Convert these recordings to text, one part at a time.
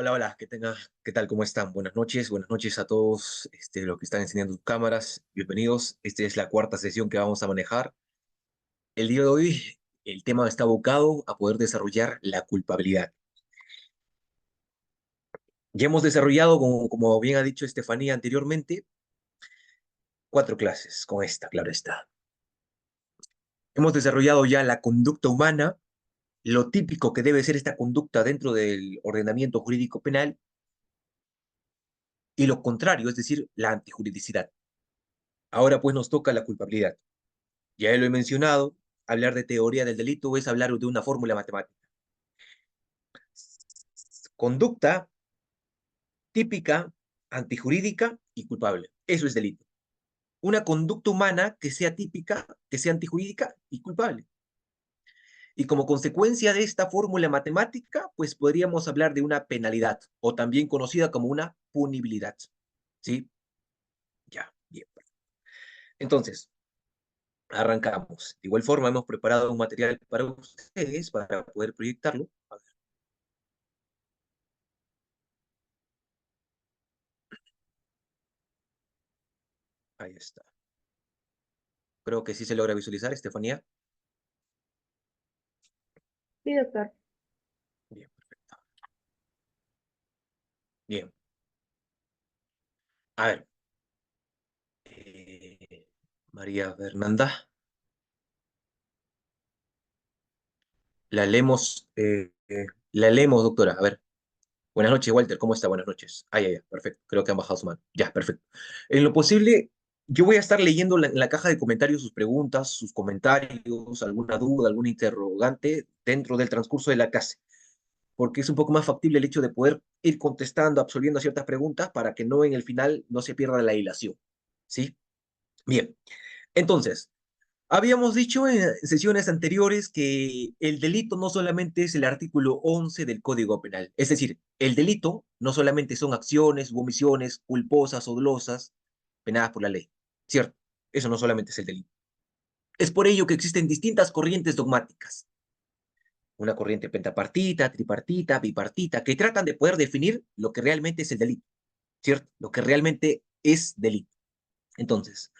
Hola, hola, ¿qué tal? ¿Cómo están? Buenas noches a todos los que están encendiendo sus cámaras. Bienvenidos. Esta es la cuarta sesión que vamos a manejar. El día de hoy, el tema está abocado a poder desarrollar la culpabilidad. Ya hemos desarrollado, como bien ha dicho Estefanía anteriormente, cuatro clases con esta, claro está. Hemos desarrollado ya la conducta humana, lo típico que debe ser esta conducta dentro del ordenamiento jurídico penal y lo contrario, es decir, la antijuridicidad. Ahora pues nos toca la culpabilidad. Ya lo he mencionado, hablar de teoría del delito es hablar de una fórmula matemática. Conducta típica, antijurídica y culpable. Eso es delito. Una conducta humana que sea típica, que sea antijurídica y culpable. Y como consecuencia de esta fórmula matemática, pues podríamos hablar de una penalidad, o también conocida como una punibilidad. ¿Sí? Ya, bien. Entonces, arrancamos. De igual forma, hemos preparado un material para ustedes para poder proyectarlo. Ahí está. Creo que sí se logra visualizar, Estefanía. Sí, doctor. Bien, perfecto. Bien. A ver, María Fernanda, la leemos, doctora. A ver, buenas noches, Walter, ¿cómo está? Buenas noches. Ya, perfecto. Creo que han bajado su mano. Ya, perfecto. En lo posible, yo voy a estar leyendo en la caja de comentarios sus preguntas, sus comentarios, alguna duda, algún interrogante dentro del transcurso de la clase, porque es un poco más factible el hecho de poder ir contestando, absolviendo ciertas preguntas para que no en el final no se pierda la hilación. ¿Sí? Bien. Entonces, habíamos dicho en sesiones anteriores que el delito no solamente es el artículo 11 del Código Penal, es decir, el delito no solamente son acciones u omisiones culposas o dolosas penadas por la ley, ¿cierto? Eso no solamente es el delito. Es por ello que existen distintas corrientes dogmáticas, una corriente pentapartita, tripartita, bipartita, que tratan de poder definir lo que realmente es el delito, ¿cierto? Lo que realmente es delito. Entonces,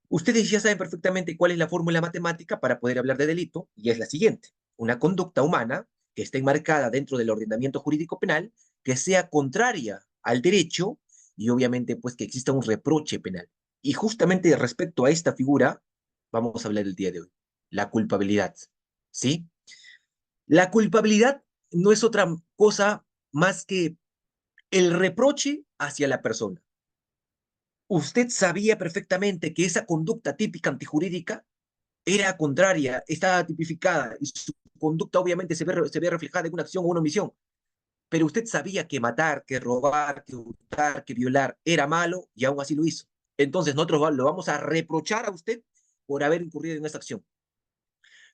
ustedes ya saben perfectamente cuál es la fórmula matemática para poder hablar de delito, y es la siguiente. Una conducta humana que esté enmarcada dentro del ordenamiento jurídico penal, que sea contraria al derecho y obviamente pues que exista un reproche penal. Y justamente respecto a esta figura, vamos a hablar el día de hoy. La culpabilidad. ¿Sí? La culpabilidad no es otra cosa más que el reproche hacia la persona. Usted sabía perfectamente que esa conducta típica antijurídica era contraria, estaba tipificada y su conducta obviamente se ve reflejada en una acción o una omisión, pero usted sabía que matar, que robar, que hurtar, que violar era malo y aún así lo hizo. Entonces nosotros lo vamos a reprochar a usted por haber incurrido en esa acción.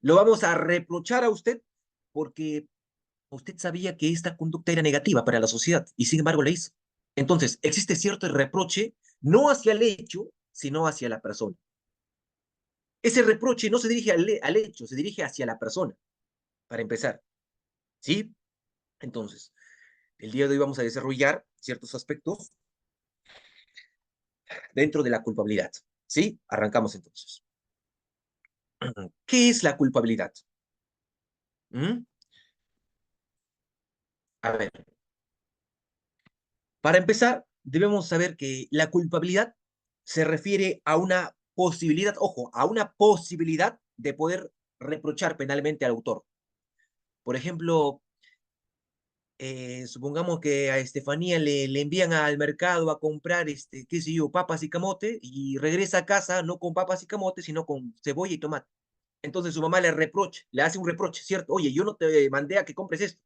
Lo vamos a reprochar a usted porque usted sabía que esta conducta era negativa para la sociedad y sin embargo la hizo. Entonces existe cierto reproche no hacia el hecho, sino hacia la persona. Ese reproche no se dirige al hecho, se dirige hacia la persona, para empezar. ¿Sí? Entonces, el día de hoy vamos a desarrollar ciertos aspectos dentro de la culpabilidad. ¿Sí? Arrancamos entonces. ¿Qué es la culpabilidad? ¿Mm? A ver, para empezar, debemos saber que la culpabilidad se refiere a una posibilidad, ojo, a una posibilidad de poder reprochar penalmente al autor. Por ejemplo, supongamos que a Estefanía le envían al mercado a comprar, qué sé yo, papas y camote, y regresa a casa no con papas y camote, sino con cebolla y tomate. Entonces su mamá le hace un reproche, ¿cierto? Oye, yo no te mandé a que compres esto,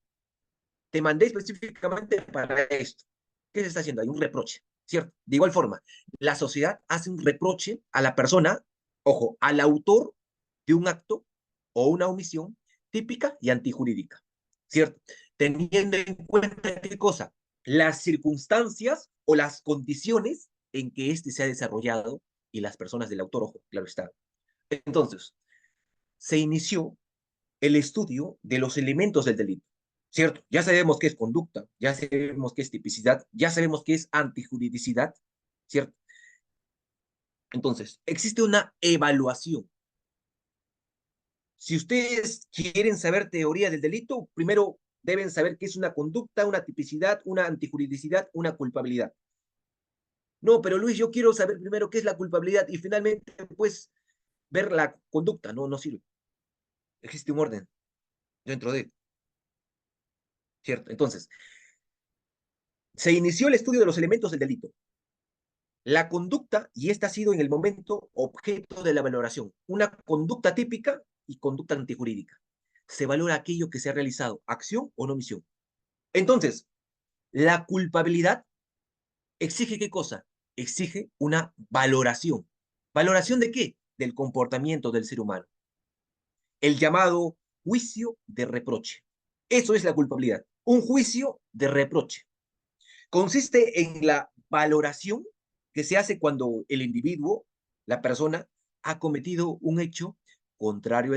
te mandé específicamente para esto. ¿Qué se está haciendo? Hay un reproche, ¿cierto? De igual forma, la sociedad hace un reproche a la persona, ojo, al autor de un acto o una omisión típica y antijurídica, ¿cierto? Teniendo en cuenta qué cosa, las circunstancias o las condiciones en que éste se ha desarrollado y las personas del autor, ojo, claro está. Entonces, se inició el estudio de los elementos del delito. ¿cierto? Ya sabemos qué es conducta, ya sabemos qué es tipicidad, ya sabemos qué es antijuridicidad, ¿cierto? Entonces, existe una evaluación. Si ustedes quieren saber teoría del delito, primero deben saber qué es una conducta, una tipicidad, una antijuridicidad, una culpabilidad. No, pero Luis, yo quiero saber primero qué es la culpabilidad y finalmente, pues, ver la conducta. No, no sirve. Existe un orden dentro de, ¿cierto? Entonces, se inició el estudio de los elementos del delito. La conducta, y esta ha sido en el momento objeto de la valoración, una conducta típica y conducta antijurídica. Se valora aquello que se ha realizado, acción o no omisión. Entonces, la culpabilidad exige ¿qué cosa? Exige una valoración. ¿Valoración de qué? Del comportamiento del ser humano. El llamado juicio de reproche. Eso es la culpabilidad. Un juicio de reproche. Consiste en la valoración que se hace cuando el individuo, la persona, ha cometido un hecho contrario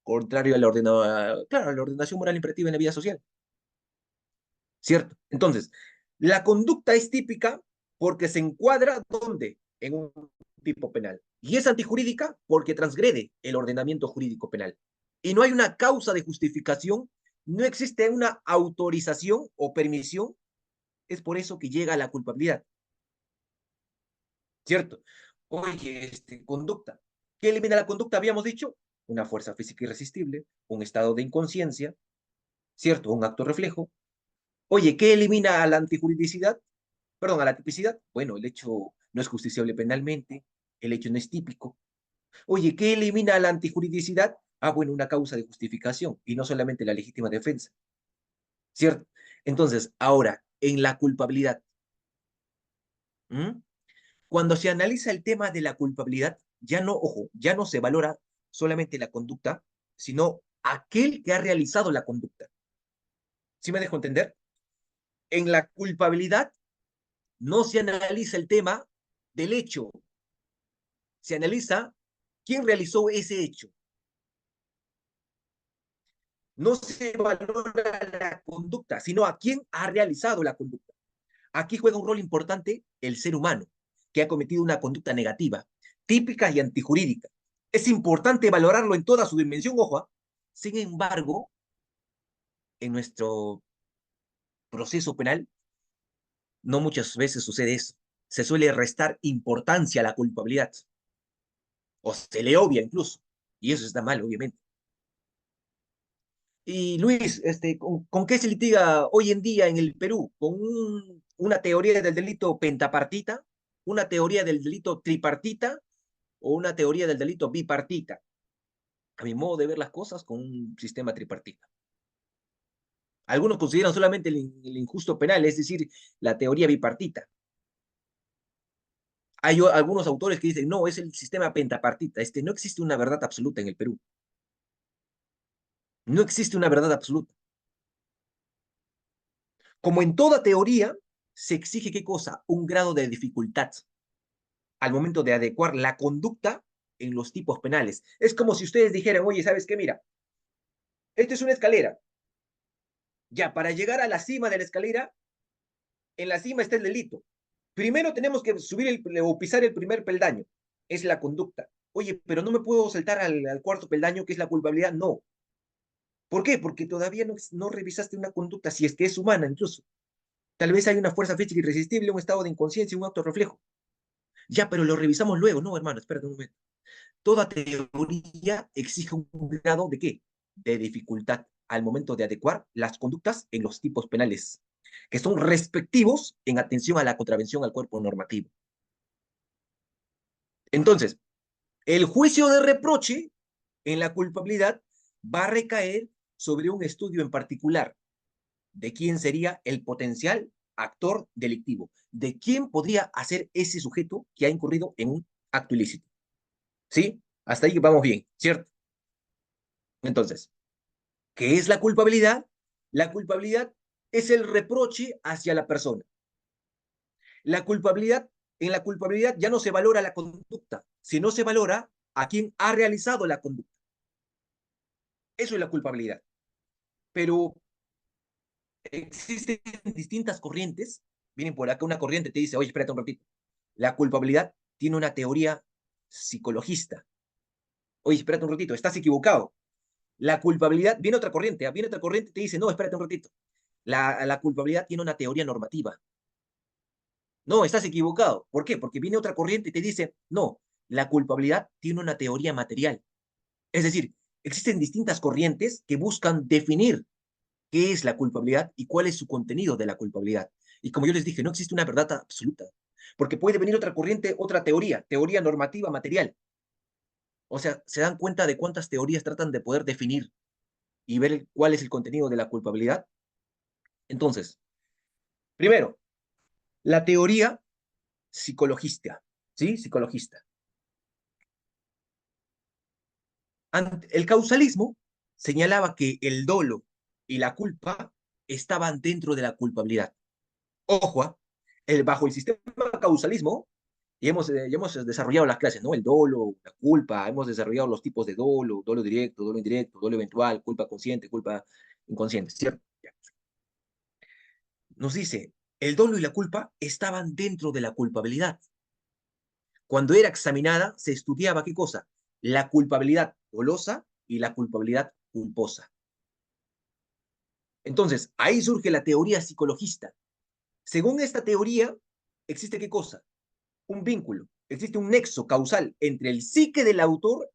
contrario a claro, a la ordenación moral imperativa en la vida social, ¿cierto? Entonces, la conducta es típica porque se encuadra ¿dónde? En un tipo penal. Y es antijurídica porque transgrede el ordenamiento jurídico penal. Y no hay una causa de justificación, no existe una autorización o permisión, es por eso que llega a la culpabilidad, ¿cierto? Oye, conducta. ¿Qué elimina la conducta? Habíamos dicho, una fuerza física irresistible, un estado de inconsciencia, ¿cierto? Un acto reflejo. Oye, ¿qué elimina a la antijuridicidad? Perdón, a la tipicidad. Bueno, el hecho no es justiciable penalmente, el hecho no es típico. Oye, ¿qué elimina a la antijuridicidad? Ah, bueno, una causa de justificación y no solamente la legítima defensa, ¿cierto? Entonces, ahora, en la culpabilidad, ¿m? Cuando se analiza el tema de la culpabilidad, ya no, ojo, ya no se valora solamente la conducta, sino aquel que ha realizado la conducta. ¿Sí me dejo entender? En la culpabilidad no se analiza el tema del hecho, se analiza quién realizó ese hecho. No se valora la conducta, sino a quién ha realizado la conducta. Aquí juega un rol importante el ser humano, que ha cometido una conducta negativa, típica y antijurídica. Es importante valorarlo en toda su dimensión, ojo. Sin embargo, en nuestro proceso penal, no muchas veces sucede eso. Se suele restar importancia a la culpabilidad, o se le obvia incluso, y eso está mal, obviamente. Y Luis, ¿con qué se litiga hoy en día en el Perú? ¿Con una teoría del delito pentapartita, una teoría del delito tripartita o una teoría del delito bipartita? A mi modo de ver las cosas, con un sistema tripartita. Algunos consideran solamente el injusto penal, es decir, la teoría bipartita. Hay algunos autores que dicen, no, es el sistema pentapartita. No existe una verdad absoluta en el Perú. No existe una verdad absoluta. Como en toda teoría, se exige ¿qué cosa? Un grado de dificultad al momento de adecuar la conducta en los tipos penales. Es como si ustedes dijeran, oye, ¿sabes qué? Mira, esta es una escalera. Ya, para llegar a la cima de la escalera, en la cima está el delito. Primero tenemos que subir o pisar el primer peldaño. Es la conducta. Oye, pero no me puedo saltar al cuarto peldaño, que es la culpabilidad. No. ¿Por qué? Porque todavía no revisaste una conducta, si es que es humana incluso. Tal vez hay una fuerza física irresistible, un estado de inconsciencia, un acto reflejo. Ya, pero lo revisamos luego. No, hermano, espérate un momento. Toda teoría exige un grado de qué? De dificultad al momento de adecuar las conductas en los tipos penales, que son respectivos en atención a la contravención al cuerpo normativo. Entonces, el juicio de reproche en la culpabilidad va a recaer sobre un estudio en particular de quién sería el potencial actor delictivo, de quién podría hacer ese sujeto que ha incurrido en un acto ilícito. ¿Sí? Hasta ahí vamos bien, ¿cierto? Entonces, ¿qué es la culpabilidad? La culpabilidad es el reproche hacia la persona. La culpabilidad, en la culpabilidad ya no se valora la conducta, sino se valora a quien ha realizado la conducta. Eso es la culpabilidad. pero existen distintas corrientes. Vienen por acá una corriente te dice, oye, espérate un ratito. La culpabilidad tiene una teoría psicologista. Oye, espérate un ratito, estás equivocado. La culpabilidad, viene otra corriente, ¿ah? Viene otra corriente y te dice, no, espérate un ratito. La culpabilidad tiene una teoría normativa. No, estás equivocado. ¿Por qué? Porque viene otra corriente y te dice, no, la culpabilidad tiene una teoría material. Es decir, existen distintas corrientes que buscan definir qué es la culpabilidad y cuál es su contenido de la culpabilidad. Y como yo les dije, no existe una verdad absoluta, porque puede venir otra corriente, otra teoría, teoría normativa material. O sea, se dan cuenta de cuántas teorías tratan de poder definir y ver cuál es el contenido de la culpabilidad. Entonces, primero, la teoría psicologista, ¿sí? Psicologista. El causalismo señalaba que el dolo y la culpa estaban dentro de la culpabilidad. Ojo, bajo el sistema causalismo, ya hemos desarrollado las clases, ¿no? El dolo, la culpa, hemos desarrollado los tipos de dolo, dolo directo, dolo indirecto, dolo eventual, culpa consciente, culpa inconsciente, ¿cierto? Ya. Nos dice, el dolo y la culpa estaban dentro de la culpabilidad. Cuando era examinada, se estudiaba qué cosa? La culpabilidad dolosa y la culpabilidad culposa. Entonces, ahí surge la teoría psicologista. Según esta teoría, existe qué cosa? Un vínculo, existe un nexo causal entre el psique del autor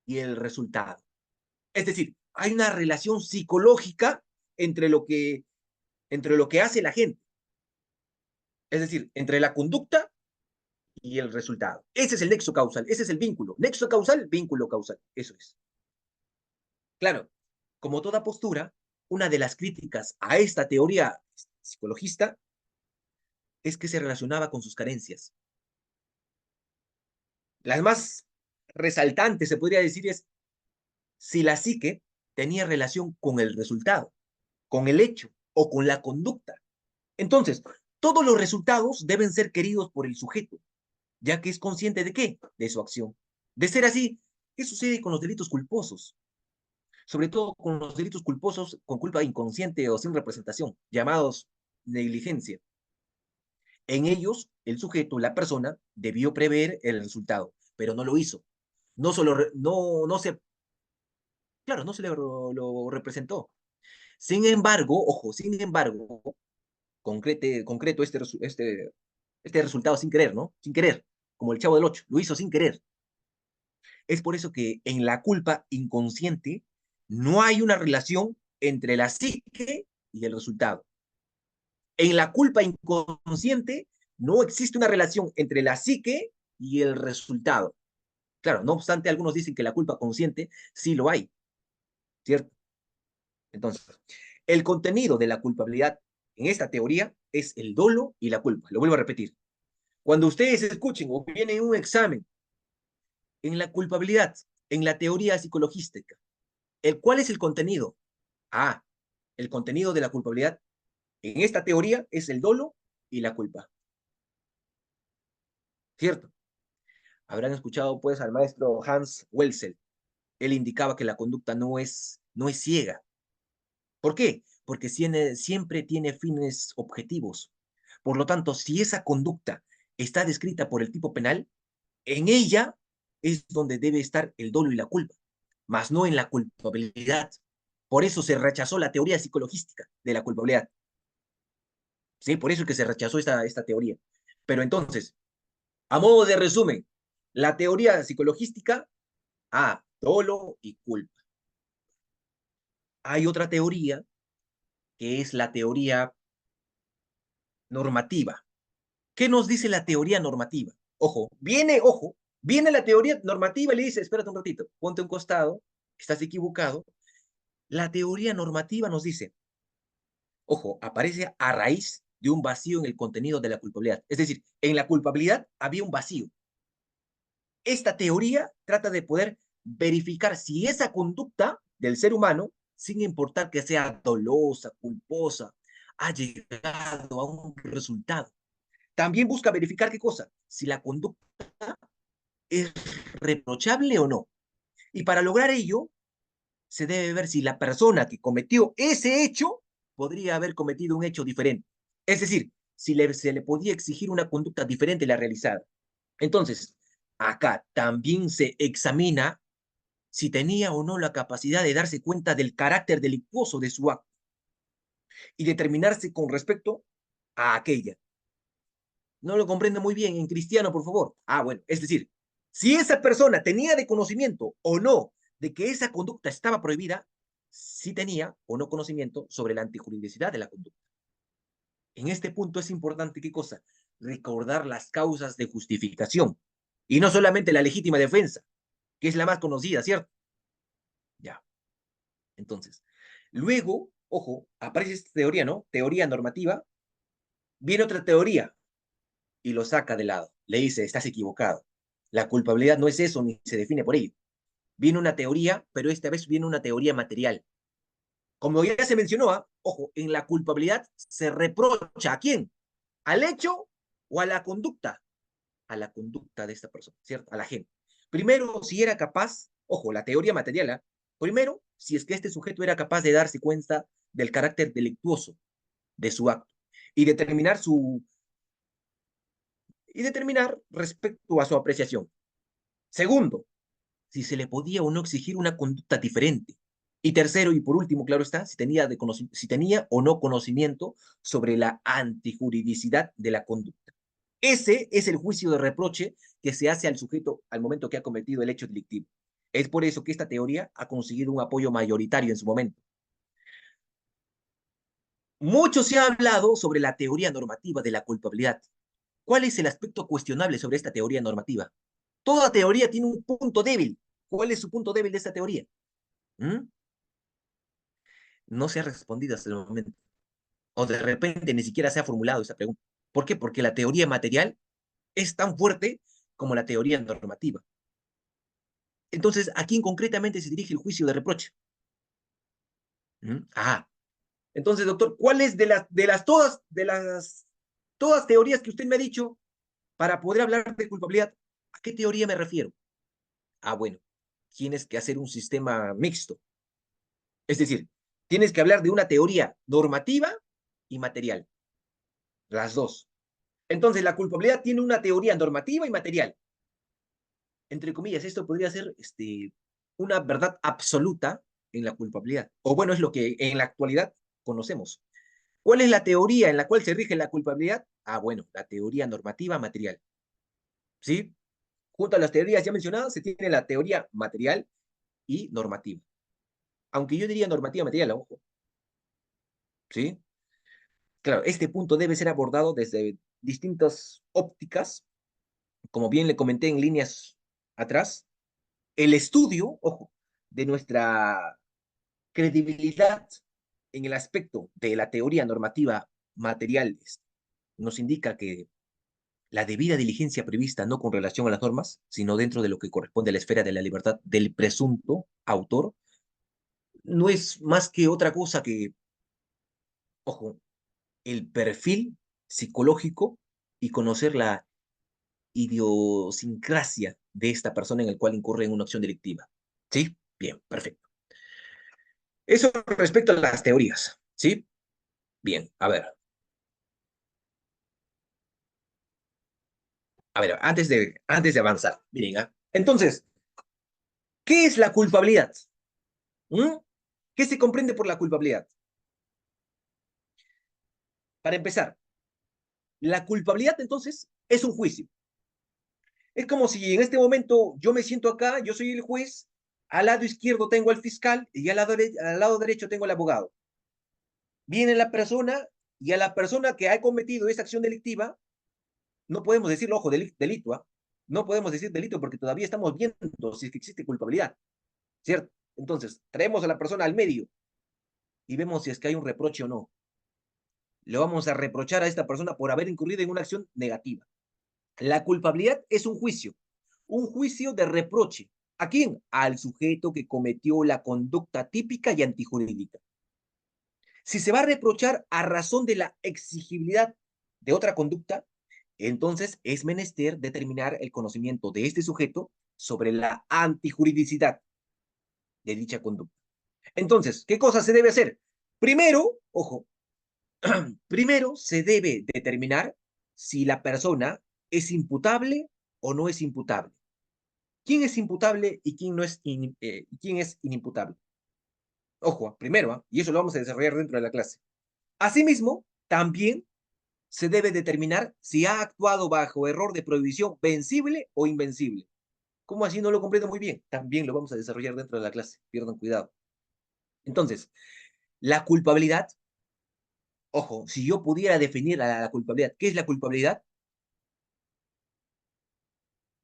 y el resultado. Es decir, hay una relación psicológica entre entre lo que hace la gente, es decir, entre la conducta y el resultado. Ese es el nexo causal, ese es el vínculo. Nexo causal, vínculo causal, eso es. Claro, como toda postura, una de las críticas a esta teoría psicologista es que se relacionaba con sus carencias. Las más resaltantes, se podría decir, es si la psique tenía relación con el resultado, con el hecho o con la conducta. Entonces, todos los resultados deben ser queridos por el sujeto, ya que es consciente de qué? De su acción. De ser así, ¿qué sucede con los delitos culposos? Sobre todo con los delitos culposos con culpa inconsciente o sin representación, llamados negligencia. En ellos, el sujeto, la persona, debió prever el resultado, pero no lo hizo. No solo, no se, claro, no se le lo representó. Sin embargo, ojo, sin embargo, concreto este resultado sin querer, ¿no? Sin querer, como el Chavo del Ocho, lo hizo sin querer. Es por eso que en la culpa inconsciente no hay una relación entre la psique y el resultado. En la culpa inconsciente no existe una relación entre la psique y el resultado. Claro, no obstante, algunos dicen que la culpa consciente sí lo hay, ¿cierto? Entonces, el contenido de la culpabilidad en esta teoría es el dolo y la culpa. Lo vuelvo a repetir. Cuando ustedes escuchen o vienen un examen en la culpabilidad, en la teoría psicologística, ¿cuál es el contenido? Ah, el contenido de la culpabilidad en esta teoría es el dolo y la culpa, ¿cierto? Habrán escuchado pues al maestro Hans Welzel. Él indicaba que la conducta no es ciega. ¿Por qué? Porque siempre tiene fines objetivos. Por lo tanto, si esa conducta está descrita por el tipo penal, en ella es donde debe estar el dolo y la culpa, más no en la culpabilidad. Por eso se rechazó la teoría psicologística de la culpabilidad. ¿Sí? Por eso es que se rechazó esta teoría. Pero entonces, a modo de resumen, la teoría psicologística, dolo y culpa. Hay otra teoría que es la teoría normativa. ¿Qué nos dice la teoría normativa? Ojo, viene la teoría normativa y le dice, espérate un ratito, ponte un costado, estás equivocado. La teoría normativa nos dice, ojo, aparece a raíz de un vacío en el contenido de la culpabilidad. Es decir, en la culpabilidad había un vacío. Esta teoría trata de poder verificar si esa conducta del ser humano, sin importar que sea dolosa, culposa, ha llegado a un resultado. También busca verificar qué cosa, si la conducta es reprochable o no. Y para lograr ello, se debe ver si la persona que cometió ese hecho podría haber cometido un hecho diferente. Es decir, si se le podía exigir una conducta diferente a la realizada. Entonces, acá también se examina si tenía o no la capacidad de darse cuenta del carácter delictuoso de su acto y determinarse con respecto a aquella. No lo comprendo muy bien en cristiano, por favor. Ah, bueno, es decir, si esa persona tenía de conocimiento o no de que esa conducta estaba prohibida, si tenía o no conocimiento sobre la antijuridicidad de la conducta. En este punto es importante, ¿qué cosa? Recordar las causas de justificación y no solamente la legítima defensa, que es la más conocida, ¿cierto? Ya, entonces, luego, ojo, aparece esta teoría, ¿no? Teoría normativa, viene otra teoría y lo saca de lado. Le dice, estás equivocado. La culpabilidad no es eso, ni se define por ello. Viene una teoría, pero esta vez viene una teoría material. Como ya se mencionó, ojo, en la culpabilidad se reprocha ¿a quién? ¿Al hecho o a la conducta? A la conducta de esta persona, ¿cierto? A la gente. Primero, si era capaz, ojo, la teoría material, primero, si es que este sujeto era capaz de darse cuenta del carácter delictuoso de su acto y determinar respecto a su apreciación. Segundo, si se le podía o no exigir una conducta diferente. Y tercero, y por último, claro está, si tenía o no conocimiento sobre la antijuridicidad de la conducta. Ese es el juicio de reproche que se hace al sujeto al momento que ha cometido el hecho delictivo. Es por eso que esta teoría ha conseguido un apoyo mayoritario en su momento. Mucho se ha hablado sobre la teoría normativa de la culpabilidad. ¿Cuál es el aspecto cuestionable sobre esta teoría normativa? Toda teoría tiene un punto débil. ¿Cuál es su punto débil de esta teoría? ¿Mm? No se ha respondido hasta el momento. O de repente ni siquiera se ha formulado esa pregunta. ¿Por qué? Porque la teoría material es tan fuerte como la teoría normativa. Entonces, ¿a quién concretamente se dirige el juicio de reproche? ¿Mm? Ah, entonces, doctor, ¿cuáles de las todas teorías que usted me ha dicho para poder hablar de culpabilidad? ¿A qué teoría me refiero? Ah, bueno, tienes que hacer un sistema mixto. Es decir, tienes que hablar de una teoría normativa y material, las dos. Entonces, la culpabilidad tiene una teoría normativa y material. Entre comillas, esto podría ser una verdad absoluta en la culpabilidad. O bueno, es lo que en la actualidad conocemos. ¿Cuál es la teoría en la cual se rige la culpabilidad? Ah, bueno, la teoría normativa material. ¿Sí? Junto a las teorías ya mencionadas, se tiene la teoría material y normativa. Aunque yo diría normativa material, ojo. ¿Sí? Claro, este punto debe ser abordado desde distintas ópticas, como bien le comenté en líneas atrás. El estudio, ojo, de nuestra credibilidad en el aspecto de la teoría normativa materiales nos indica que la debida diligencia prevista no con relación a las normas, sino dentro de lo que corresponde a la esfera de la libertad del presunto autor, no es más que otra cosa que, ojo, el perfil psicológico y conocer la idiosincrasia de esta persona en el cual incurre en una acción delictiva. ¿Sí? Bien, perfecto. Eso respecto a las teorías. ¿Sí? Bien, a ver, antes de avanzar, miren, entonces, ¿qué es la culpabilidad? ¿Mm? ¿Qué se comprende por la culpabilidad? Para empezar, la culpabilidad entonces es un juicio. Es como si en este momento yo me siento acá, yo soy el juez, al lado izquierdo tengo al fiscal y al lado derecho tengo al abogado. Viene la persona y a la persona que ha cometido esa acción delictiva, no podemos decirlo, ojo, delito, ¿ah? No podemos decir delito porque todavía estamos viendo si es que existe culpabilidad, ¿cierto? Entonces, traemos a la persona al medio y vemos si es que hay un reproche o no. Le vamos a reprochar a esta persona por haber incurrido en una acción negativa. La culpabilidad es un juicio de reproche. ¿A quién? Al sujeto que cometió la conducta típica y antijurídica. Si se va a reprochar a razón de la exigibilidad de otra conducta, entonces es menester determinar el conocimiento de este sujeto sobre la antijuridicidad de dicha conducta. Entonces, ¿qué cosa se debe hacer? Primero, ojo, primero se debe determinar si la persona es imputable o no es imputable. ¿Quién es imputable y quién no es, quién es inimputable? Ojo, primero, y eso lo vamos a desarrollar dentro de la clase. Asimismo, también se debe determinar si ha actuado bajo error de prohibición vencible o invencible. ¿Cómo así? No lo comprendo muy bien. También lo vamos a desarrollar dentro de la clase. Pierdan cuidado. Entonces, la culpabilidad, ojo, si yo pudiera definir la culpabilidad, ¿qué es la culpabilidad?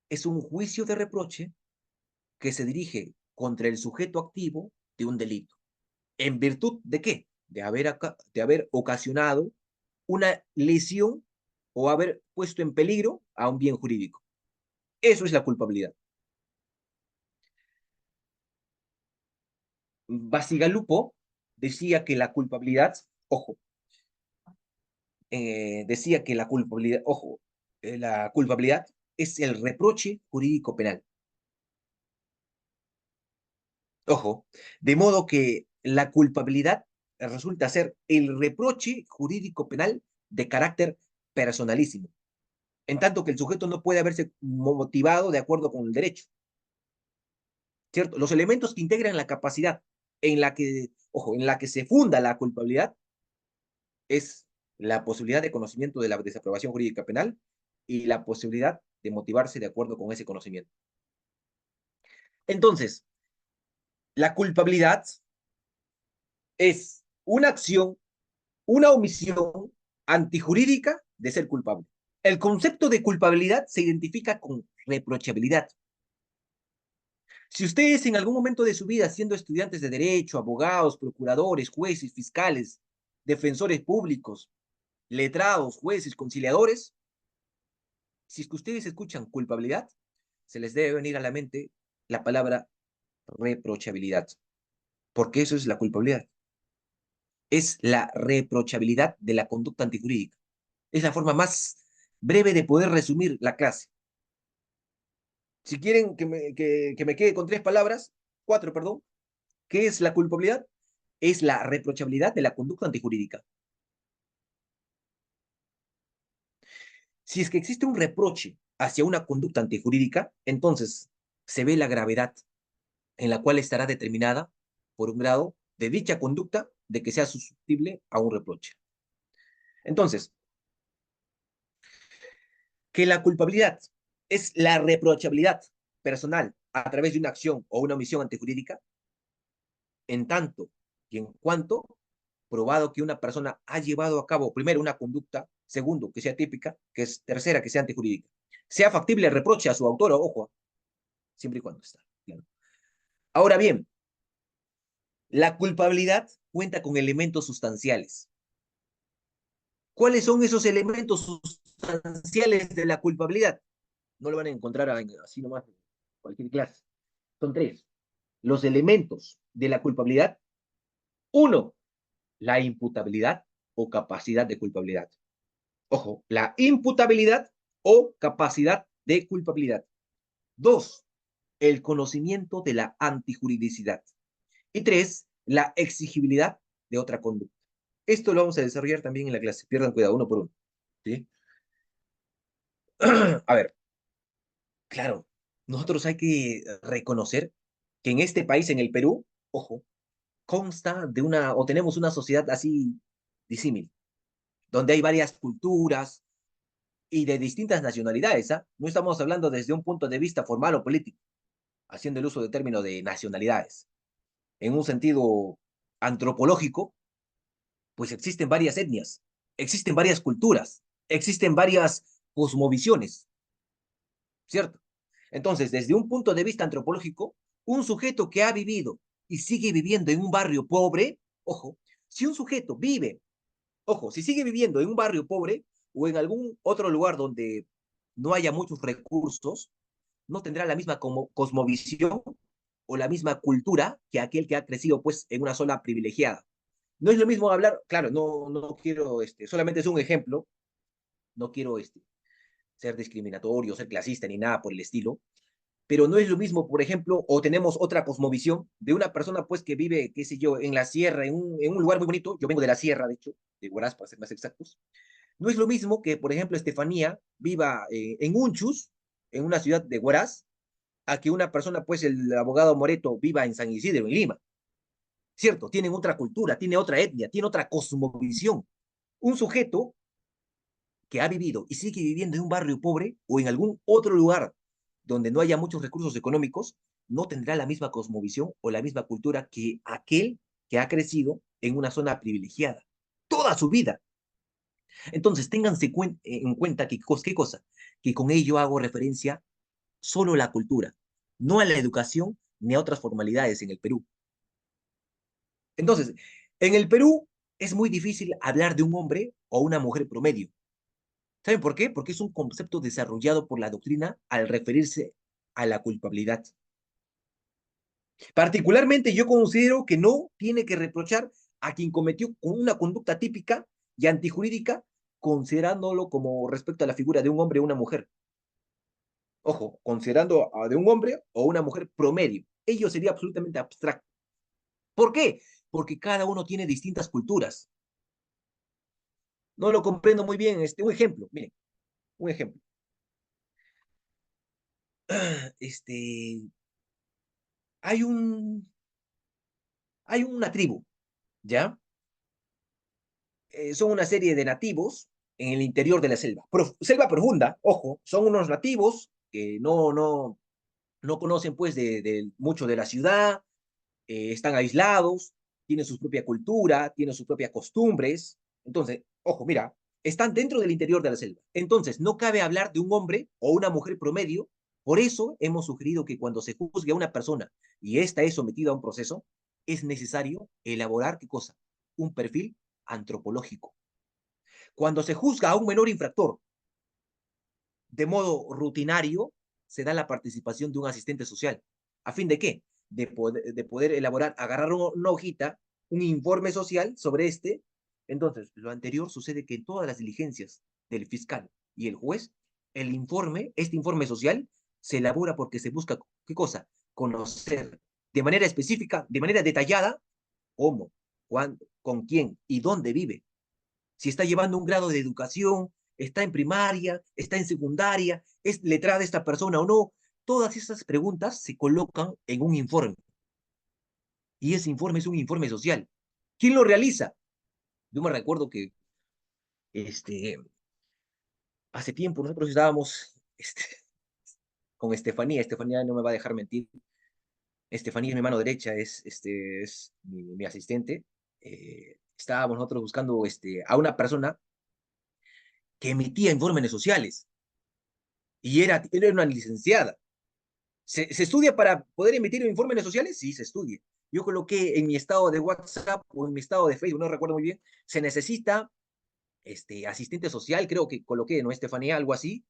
Es un juicio de reproche que se dirige contra el sujeto activo de un delito. ¿En virtud de qué? De haber ocasionado una lesión o haber puesto en peligro a un bien jurídico. Eso es la culpabilidad. Basigalupo decía que la culpabilidad, ojo, decía que la culpabilidad, ojo, la culpabilidad es el reproche jurídico penal. Ojo, de modo que la culpabilidad resulta ser el reproche jurídico penal de carácter personalísimo, en tanto que el sujeto no puede haberse motivado de acuerdo con el derecho, ¿cierto? Los elementos que integran la capacidad en la que, ojo, en la que se funda la culpabilidad es la posibilidad de conocimiento de la desaprobación jurídica penal y la posibilidad de motivarse de acuerdo con ese conocimiento. Entonces, la culpabilidad es una acción, una omisión antijurídica de ser culpable. El concepto de culpabilidad se identifica con reprochabilidad. Si ustedes en algún momento de su vida, siendo estudiantes de derecho, abogados, procuradores, jueces, fiscales, defensores públicos, letrados, jueces, conciliadores, si es que ustedes escuchan culpabilidad, se les debe venir a la mente la palabra reprochabilidad, porque eso es la culpabilidad. Es la reprochabilidad de la conducta antijurídica. Es la forma más breve de poder resumir la clase. Si quieren que me quede con tres palabras, cuatro, perdón, ¿qué es la culpabilidad? Es la reprochabilidad de la conducta antijurídica. Si es que existe un reproche hacia una conducta antijurídica, entonces se ve la gravedad en la cual estará determinada por un grado de dicha conducta de que sea susceptible a un reproche. Entonces, que la culpabilidad es la reprochabilidad personal a través de una acción o una omisión antijurídica, en tanto y en cuanto probado que una persona ha llevado a cabo, primero, una conducta, segundo, que sea típica, que es tercera, que sea antijurídica. Sea factible el reproche a su autor, ojo, siempre y cuando está. Claro. Ahora bien, la culpabilidad cuenta con elementos sustanciales. ¿Cuáles son esos elementos sustanciales de la culpabilidad? No lo van a encontrar así nomás en cualquier clase. Son tres. Los elementos de la culpabilidad. Uno, la imputabilidad o capacidad de culpabilidad. Ojo, la imputabilidad o capacidad de culpabilidad. Dos, el conocimiento de la antijuridicidad. Y tres, la exigibilidad de otra conducta. Esto lo vamos a desarrollar también en la clase. Pierdan cuidado, uno por uno. ¿Sí? A ver, claro, nosotros hay que reconocer que en este país, en el Perú, ojo, consta de una, o tenemos una sociedad así disímil, donde hay varias culturas y de distintas nacionalidades, ¿ah? No estamos hablando desde un punto de vista formal o político, haciendo el uso del término de nacionalidades. En un sentido antropológico, pues existen varias etnias, existen varias culturas, existen varias cosmovisiones, ¿cierto? Entonces, desde un punto de vista antropológico, un sujeto que ha vivido y sigue viviendo en un barrio pobre, ojo, si un sujeto vive, ojo, si sigue viviendo en un barrio pobre o en algún otro lugar donde no haya muchos recursos, no tendrá la misma como cosmovisión o la misma cultura que aquel que ha crecido pues en una zona privilegiada. No es lo mismo hablar, claro, no quiero, solamente es un ejemplo, no quiero ser discriminatorio, ser clasista ni nada por el estilo, pero no es lo mismo, por ejemplo, o tenemos otra cosmovisión de una persona, pues, que vive, qué sé yo, en la sierra, en un lugar muy bonito. Yo vengo de la sierra, de hecho, de Huaraz, para ser más exactos. No es lo mismo que, por ejemplo, Estefanía viva en Unchus, en una ciudad de Huaraz, a que una persona, pues, el abogado Moreto, viva en San Isidro, en Lima. ¿Cierto? Tienen otra cultura, tiene otra etnia, tiene otra cosmovisión. Un sujeto que ha vivido y sigue viviendo en un barrio pobre o en algún otro lugar donde no haya muchos recursos económicos, no tendrá la misma cosmovisión o la misma cultura que aquel que ha crecido en una zona privilegiada toda su vida. Entonces, ténganse en cuenta que, ¿qué cosa? Que con ello hago referencia solo a la cultura, no a la educación ni a otras formalidades en el Perú. Entonces, en el Perú es muy difícil hablar de un hombre o una mujer promedio. ¿Saben por qué? Porque es un concepto desarrollado por la doctrina al referirse a la culpabilidad. Particularmente yo considero que no tiene que reprochar a quien cometió con una conducta típica y antijurídica, considerándolo como respecto a la figura de un hombre o una mujer. Ojo, considerando a de un hombre o una mujer promedio. Ello sería absolutamente abstracto. ¿Por qué? Porque cada uno tiene distintas culturas. No lo comprendo muy bien. Un ejemplo, miren, un ejemplo. Este, hay un, hay una tribu, ¿ya? Son una serie de nativos en el interior de la selva. Selva profunda, ojo, son unos nativos que no conocen pues mucho de la ciudad, están aislados, tienen su propia cultura, tienen sus propias costumbres. Entonces, ojo, mira, están dentro del interior de la selva. Entonces, no cabe hablar de un hombre o una mujer promedio. Por eso hemos sugerido que cuando se juzgue a una persona y ésta es sometida a un proceso, es necesario elaborar, ¿qué cosa? Un perfil antropológico. Cuando se juzga a un menor infractor de modo rutinario, se da la participación de un asistente social. ¿A fin de qué? De poder elaborar, agarrar una hojita, un informe social sobre este. Entonces, lo anterior sucede que en todas las diligencias del fiscal y el juez, este informe social, se elabora porque se busca, ¿qué cosa? Conocer de manera específica, de manera detallada, cómo, cuándo, con quién y dónde vive, si está llevando un grado de educación, está en primaria, está en secundaria, es letrada esta persona o no. Todas esas preguntas se colocan en un informe y ese informe es un informe social. ¿Quién lo realiza? Yo me recuerdo que este, hace tiempo nosotros estábamos con Estefanía no me va a dejar mentir. Estefanía es mi mano derecha, es mi asistente. Estábamos nosotros buscando a una persona que emitía informes sociales y era una licenciada. ¿Se estudia para poder emitir informes sociales? Sí, se estudia. Yo coloqué en mi estado de WhatsApp o en mi estado de Facebook, no recuerdo muy bien, se necesita asistente social, creo que coloqué, ¿no, Estefanía? Algo así,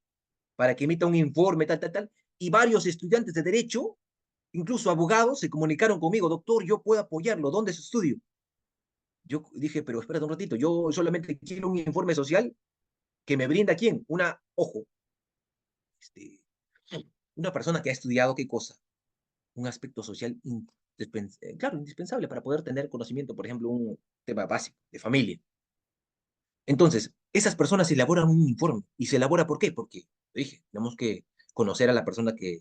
para que emita un informe, tal, tal, tal. Y varios estudiantes de derecho, incluso abogados, se comunicaron conmigo, doctor, yo puedo apoyarlo, ¿dónde es su estudio? Yo dije, pero espérate un ratito, yo solamente quiero un informe social que me brinda quién, ojo, este, una persona que ha estudiado qué cosa, un aspecto social claro, indispensable para poder tener conocimiento, por ejemplo, un tema básico de familia. Entonces, esas personas elaboran un informe. ¿Y se elabora por qué? Porque, dije, tenemos que conocer a la persona que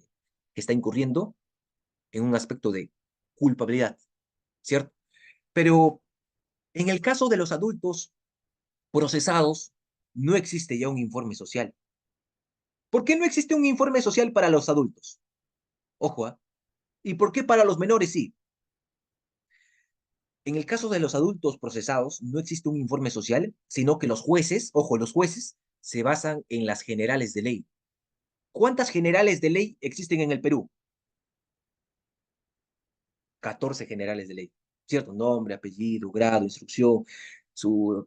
está incurriendo en un aspecto de culpabilidad, ¿cierto? Pero en el caso de los adultos procesados, no existe ya un informe social. ¿Por qué no existe un informe social para los adultos? Ojo, ¿eh? ¿Y por qué para los menores sí? En el caso de los adultos procesados, no existe un informe social, sino que los jueces, ojo, los jueces se basan en las generales de ley. ¿Cuántas generales de ley existen en el Perú? 14 generales de ley, ¿cierto? Nombre, apellido, grado, instrucción, su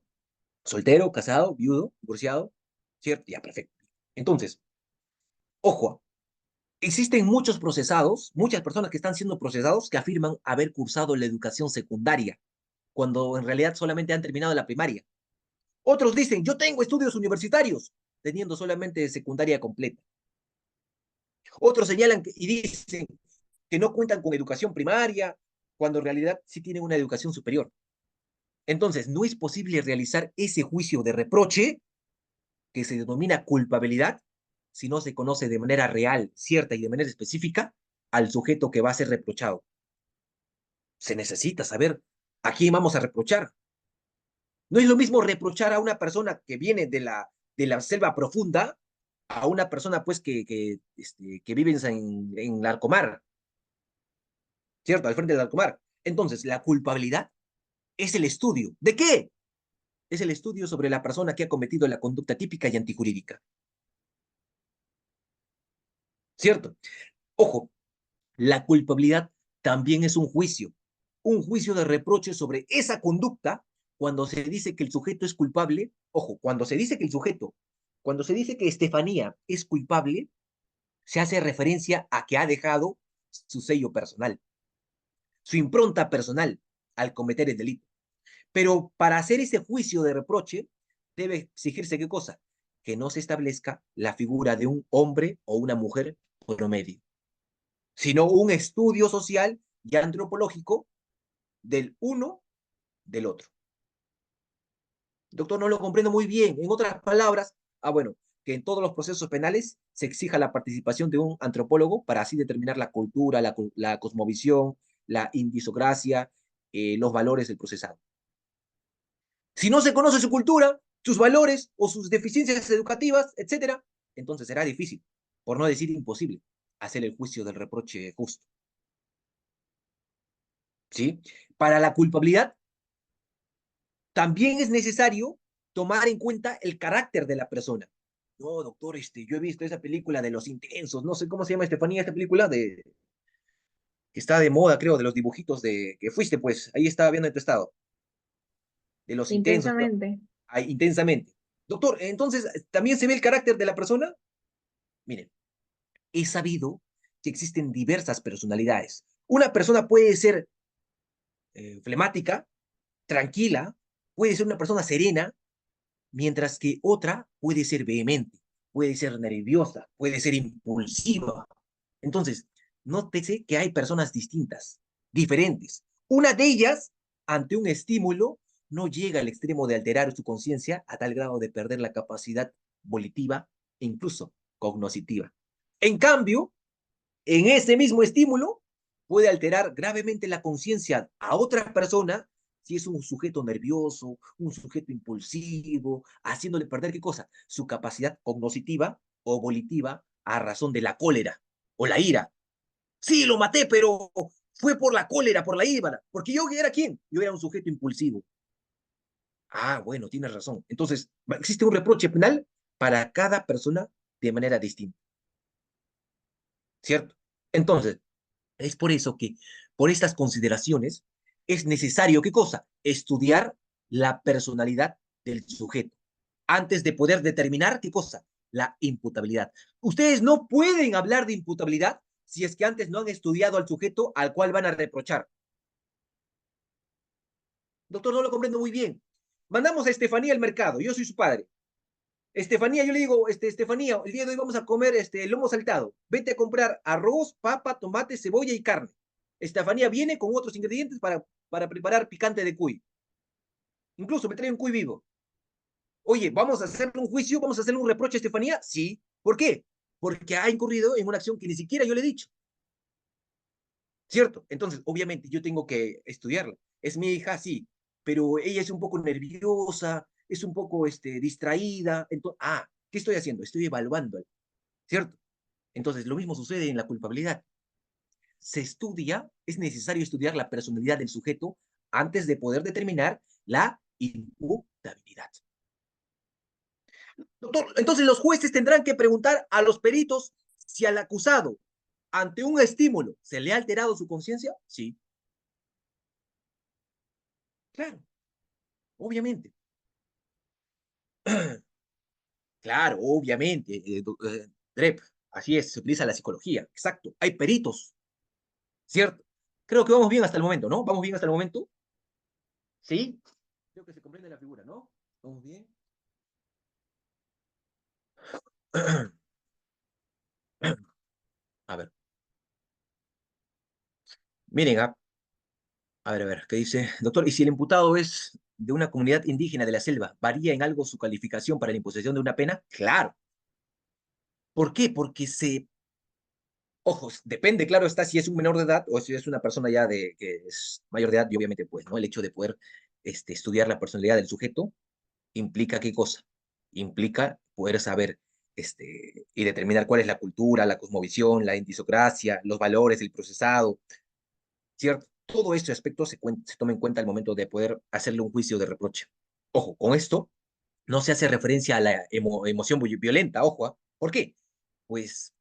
soltero, casado, viudo, divorciado, ¿cierto? Ya, perfecto. Entonces, ojo, existen muchos procesados, muchas personas que están siendo procesados que afirman haber cursado la educación secundaria, cuando en realidad solamente han terminado la primaria. Otros dicen, yo tengo estudios universitarios, teniendo solamente secundaria completa. Otros señalan y dicen que no cuentan con educación primaria, cuando en realidad sí tienen una educación superior. Entonces, no es posible realizar ese juicio de reproche que se denomina culpabilidad si no se conoce de manera real, cierta y de manera específica al sujeto que va a ser reprochado. Se necesita saber a quién vamos a reprochar. No es lo mismo reprochar a una persona que viene de la selva profunda a una persona pues que vive en Larcomar, ¿cierto? Al frente del Larcomar. Entonces, la culpabilidad es el estudio. ¿De qué? Es el estudio sobre la persona que ha cometido la conducta típica y antijurídica, ¿cierto? Ojo, la culpabilidad también es un juicio de reproche sobre esa conducta cuando se dice que el sujeto es culpable. Ojo, cuando se dice que Estefanía es culpable, se hace referencia a que ha dejado su sello personal, su impronta personal al cometer el delito. Pero para hacer ese juicio de reproche, debe exigirse qué cosa? Que no se establezca la figura de un hombre o una mujer promedio, sino un estudio social y antropológico del uno del otro. Doctor, no lo comprendo muy bien. En otras palabras, bueno, que en todos los procesos penales se exija la participación de un antropólogo para así determinar la cultura, la cosmovisión, la indisocracia, los valores del procesado. Si no se conoce su cultura, sus valores o sus deficiencias educativas, etcétera, entonces será difícil, por no decir imposible, hacer el juicio del reproche justo. ¿Sí? Para la culpabilidad, también es necesario tomar en cuenta el carácter de la persona. No, doctor, yo he visto esa película de Los Intensos, no sé cómo se llama, Estefanía, esta película que está de moda, creo, de los dibujitos de que fuiste, pues, ahí estaba viendo en tu estado, de Los Intensos, creo, Intensamente. ahí, intensamente. Doctor, entonces, ¿también se ve el carácter de la persona? Miren, he sabido que existen diversas personalidades. Una persona puede ser flemática, tranquila, puede ser una persona serena, mientras que otra puede ser vehemente, puede ser nerviosa, puede ser impulsiva. Entonces, nótese que hay personas distintas, diferentes. Una de ellas, ante un estímulo, no llega al extremo de alterar su conciencia a tal grado de perder la capacidad volitiva e incluso cognoscitiva. En cambio, en ese mismo estímulo puede alterar gravemente la conciencia a otra persona si es un sujeto nervioso, un sujeto impulsivo, haciéndole perder qué cosa, su capacidad cognoscitiva o volitiva a razón de la cólera o la ira. Sí, lo maté, pero fue por la cólera, por la ira, porque yo era quién, yo era un sujeto impulsivo. Ah, bueno, tienes razón. Entonces, existe un reproche penal para cada persona de manera distinta, ¿cierto? Entonces, es por eso que, por estas consideraciones, es necesario, ¿qué cosa? Estudiar la personalidad del sujeto antes de poder determinar, ¿qué cosa? La imputabilidad. Ustedes no pueden hablar de imputabilidad si es que antes no han estudiado al sujeto al cual van a reprochar. Doctor, no lo comprendo muy bien. Mandamos a Estefanía al mercado, yo soy su padre. Estefanía, yo le digo, Estefanía, el día de hoy vamos a comer lomo saltado. Vete a comprar arroz, papa, tomate, cebolla y carne. Estefanía viene con otros ingredientes para preparar picante de cuy. Incluso me trae un cuy vivo. Oye, ¿vamos a hacerle un juicio? ¿Vamos a hacerle un reproche a Estefanía? Sí. ¿Por qué? Porque ha incurrido en una acción que ni siquiera yo le he dicho. ¿Cierto? Entonces, obviamente, yo tengo que estudiarla. Es mi hija, sí, pero ella es un poco nerviosa, es un poco distraída. Entonces, ¿qué estoy haciendo? Estoy evaluando, ¿cierto? Entonces, lo mismo sucede en la culpabilidad. Se estudia, es necesario estudiar la personalidad del sujeto antes de poder determinar la imputabilidad. Doctor, entonces los jueces tendrán que preguntar a los peritos si al acusado, ante un estímulo, se le ha alterado su conciencia. Sí, claro, obviamente. Claro, obviamente. Drep, así es, se utiliza la psicología, exacto. Hay peritos, ¿cierto? Creo que vamos bien hasta el momento, ¿no? ¿Vamos bien hasta el momento? Sí. Creo que se comprende la figura, ¿no? ¿Vamos bien? Miren, a ver, ¿qué dice? Doctor, ¿y si el imputado es de una comunidad indígena de la selva, varía en algo su calificación para la imposición de una pena? Claro. ¿Por qué? Porque ojo, depende, claro está, si es un menor de edad o si es una persona ya que es mayor de edad, y obviamente, pues, ¿no? El hecho de poder estudiar la personalidad del sujeto implica qué cosa? Implica poder saber y determinar cuál es la cultura, la cosmovisión, la indisocracia, los valores, el procesado, ¿cierto? Todo este aspecto se toma en cuenta al momento de poder hacerle un juicio de reproche. Ojo, con esto no se hace referencia a la emoción violenta, ojo, ¿ah? ¿Por qué? Pues,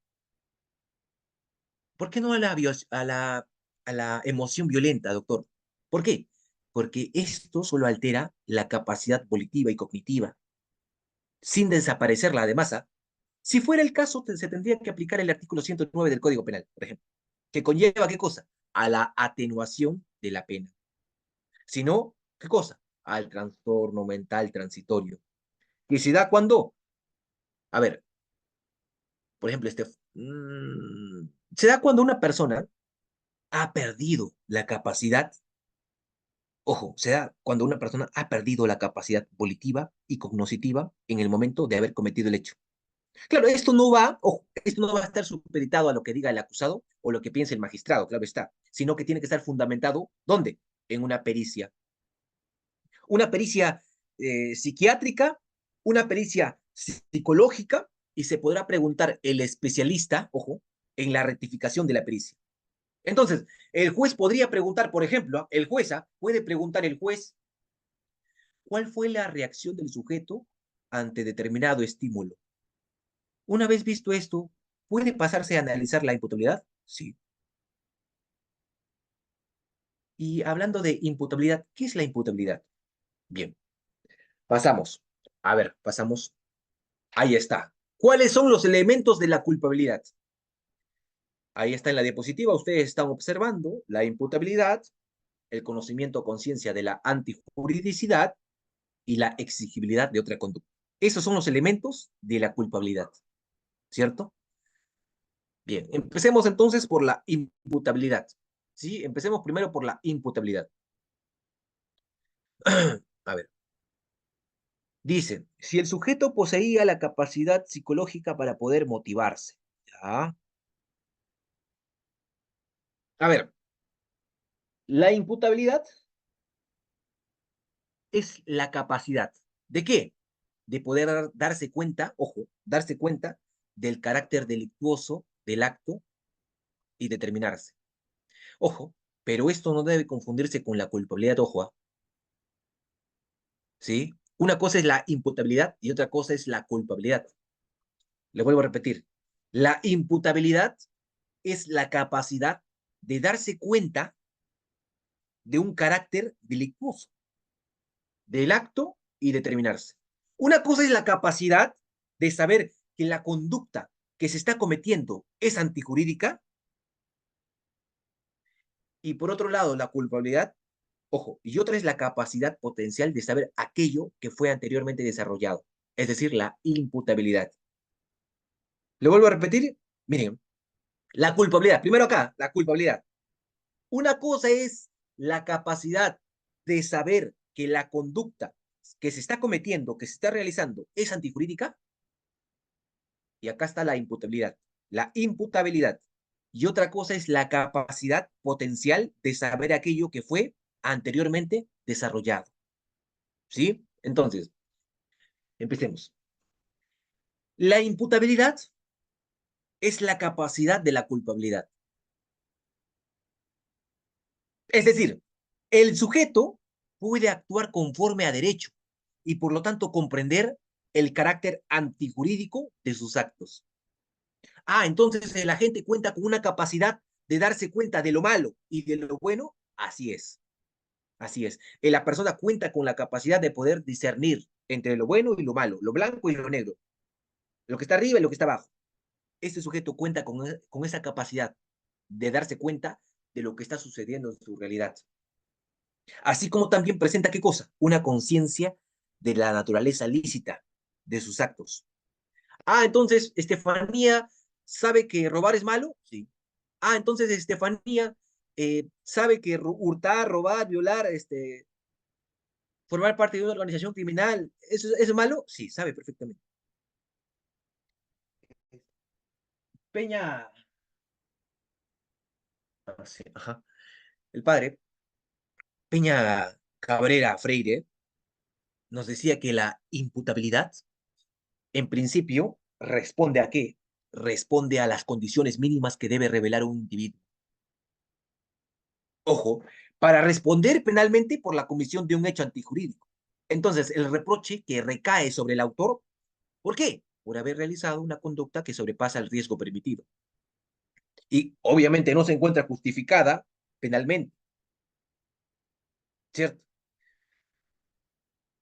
¿por qué no a la emoción violenta, doctor? ¿Por qué? Porque esto solo altera la capacidad volitiva y cognitiva, sin desaparecerla además. Si fuera el caso, se tendría que aplicar el artículo 109 del Código Penal, por ejemplo, que conlleva ¿qué cosa? A la atenuación de la pena. Si no, ¿qué cosa? Al trastorno mental transitorio. ¿Que se da cuando? A ver, por ejemplo, se da cuando una persona ha perdido la capacidad, ojo, se da cuando una persona ha perdido la capacidad volitiva y cognoscitiva en el momento de haber cometido el hecho. Claro, ojo, esto no va a estar supeditado a lo que diga el acusado o lo que piense el magistrado, claro está, sino que tiene que estar fundamentado, ¿dónde? En una pericia. Una pericia psiquiátrica, una pericia psicológica, y se podrá preguntar el especialista, ojo, en la rectificación de la pericia. Entonces, el juez podría preguntar, por ejemplo, puede preguntar el juez, ¿cuál fue la reacción del sujeto ante determinado estímulo? Una vez visto esto, ¿puede pasarse a analizar la imputabilidad? Sí. Y hablando de imputabilidad, ¿qué es la imputabilidad? Bien, pasamos. A ver, pasamos. Ahí está. ¿Cuáles son los elementos de la culpabilidad? Ahí está en la diapositiva, ustedes están observando la imputabilidad, el conocimiento o conciencia de la antijuridicidad y la exigibilidad de otra conducta. Esos son los elementos de la culpabilidad, ¿cierto? Bien, empecemos entonces por la imputabilidad. ¿Sí? Empecemos primero por la imputabilidad. A ver, dice, si el sujeto poseía la capacidad psicológica para poder motivarse. ¿Ya? A ver, la imputabilidad es la capacidad. ¿De qué? De poder darse cuenta, ojo, darse cuenta del carácter delictuoso del acto y determinarse. Ojo, pero esto no debe confundirse con la culpabilidad, ojo, ¿sí? Una cosa es la imputabilidad y otra cosa es la culpabilidad. Le vuelvo a repetir. La imputabilidad es la capacidad de darse cuenta de un carácter delictuoso del acto y determinarse. Una cosa es la capacidad de saber que la conducta que se está cometiendo es antijurídica y por otro lado la culpabilidad, ojo, y otra es la capacidad potencial de saber aquello que fue anteriormente desarrollado, es decir, la imputabilidad. Le vuelvo a repetir, miren, la culpabilidad, primero acá, la culpabilidad. Una cosa es la capacidad de saber que la conducta que se está cometiendo, que se está realizando, es antijurídica, y acá está la imputabilidad, la imputabilidad. Y otra cosa es la capacidad potencial de saber aquello que fue anteriormente desarrollado. ¿Sí? Entonces, empecemos. La imputabilidad es la capacidad de la culpabilidad. Es decir, el sujeto puede actuar conforme a derecho y por lo tanto comprender el carácter antijurídico de sus actos. Entonces el agente cuenta con una capacidad de darse cuenta de lo malo y de lo bueno. Así es, así es. La persona cuenta con la capacidad de poder discernir entre lo bueno y lo malo, lo blanco y lo negro, lo que está arriba y lo que está abajo. Este sujeto cuenta con esa capacidad de darse cuenta de lo que está sucediendo en su realidad. Así como también presenta qué cosa? Una conciencia de la naturaleza lícita de sus actos. Entonces Estefanía sabe que robar es malo, sí. Entonces Estefanía sabe que hurtar, robar, violar, formar parte de una organización criminal, ¿eso es malo? Sí, sabe perfectamente. Peña, ah, sí, ajá. El padre, Peña Cabrera Freire, nos decía que la imputabilidad, en principio, responde a qué? Responde a las condiciones mínimas que debe revelar un individuo. Ojo, para responder penalmente por la comisión de un hecho antijurídico. Entonces, el reproche que recae sobre el autor, ¿por qué? Por haber realizado una conducta que sobrepasa el riesgo permitido. Y obviamente no se encuentra justificada penalmente, ¿cierto?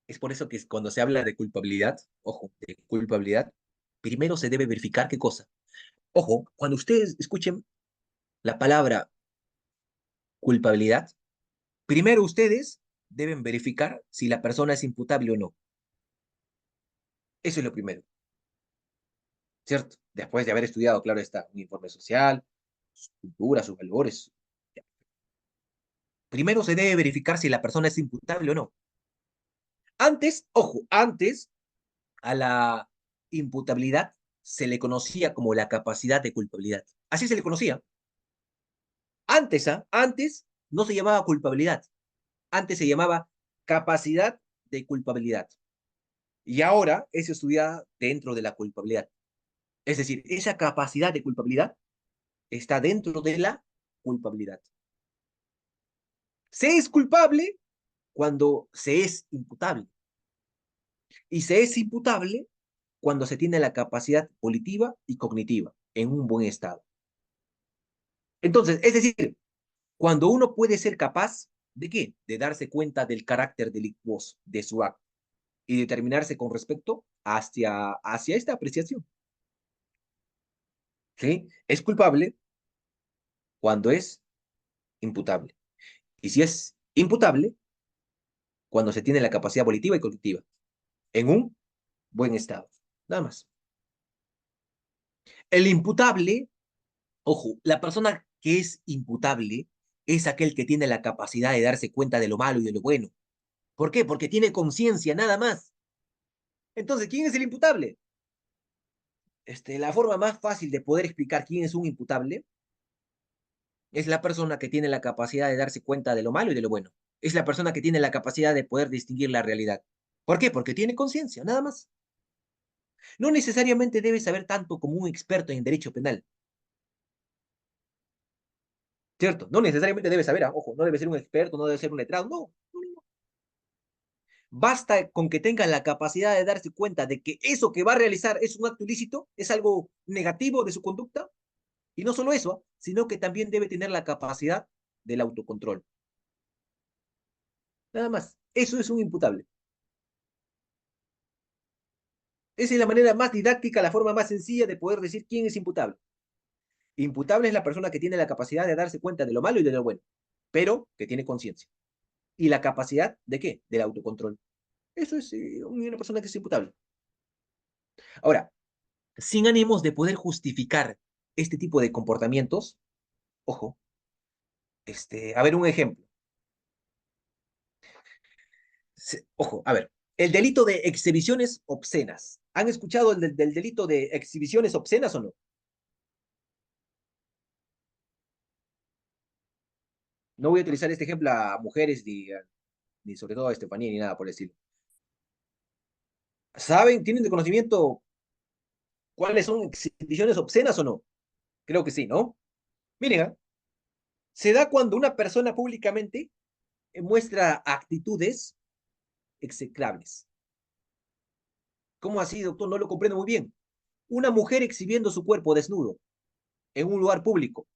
Es por eso que cuando se habla de culpabilidad, ojo, de culpabilidad, primero se debe verificar qué cosa. Ojo, cuando ustedes escuchen la palabra culpabilidad, primero ustedes deben verificar si la persona es imputable o no. Eso es lo primero, ¿cierto? Después de haber estudiado, claro está, un informe social, su cultura, sus valores. Primero se debe verificar si la persona es imputable o no. Antes, ojo, antes a la imputabilidad se le conocía como la capacidad de culpabilidad. Así se le conocía. Antes, ¿ah? Antes no se llamaba culpabilidad. Antes se llamaba capacidad de culpabilidad. Y ahora es estudiada dentro de la culpabilidad. Es decir, esa capacidad de culpabilidad está dentro de la culpabilidad. Se es culpable cuando se es imputable. Y se es imputable cuando se tiene la capacidad volitiva y cognitiva en un buen estado. Entonces, es decir, cuando uno puede ser capaz de qué? De darse cuenta del carácter delictuoso de su acto y determinarse con respecto hacia esta apreciación. ¿Sí? Es culpable cuando es imputable. Y si es imputable, cuando se tiene la capacidad volitiva y cognitiva en un buen estado. Nada más. El imputable, ojo, la persona que es imputable es aquel que tiene la capacidad de darse cuenta de lo malo y de lo bueno. ¿Por qué? Porque tiene conciencia, nada más. Entonces, ¿quién es el imputable? La forma más fácil de poder explicar quién es un imputable es la persona que tiene la capacidad de darse cuenta de lo malo y de lo bueno. Es la persona que tiene la capacidad de poder distinguir la realidad. ¿Por qué? Porque tiene conciencia, nada más. No necesariamente debe saber tanto como un experto en derecho penal, ¿cierto? No necesariamente debe saber, ojo, no debe ser un experto, no debe ser un letrado, no, no, no. Basta con que tenga la capacidad de darse cuenta de que eso que va a realizar es un acto ilícito, es algo negativo de su conducta, y no solo eso, sino que también debe tener la capacidad del autocontrol. Nada más. Eso es un imputable. Esa es la manera más didáctica, la forma más sencilla de poder decir quién es imputable. Imputable es la persona que tiene la capacidad de darse cuenta de lo malo y de lo bueno, pero que tiene conciencia. ¿Y la capacidad de qué? Del autocontrol. Eso es una persona que es imputable. Ahora, sin ánimos de poder justificar este tipo de comportamientos, ojo, a ver un ejemplo. Ojo, a ver, el delito de exhibiciones obscenas. ¿Han escuchado del delito de exhibiciones obscenas o no? No voy a utilizar este ejemplo a mujeres ni sobre todo a Estefanía ni nada por el estilo. ¿Saben, tienen de conocimiento cuáles son exhibiciones obscenas o no? Creo que sí, ¿no? Miren, se da cuando una persona públicamente muestra actitudes execrables. ¿Cómo así, doctor? No lo comprendo muy bien. Una mujer exhibiendo su cuerpo desnudo en un lugar público.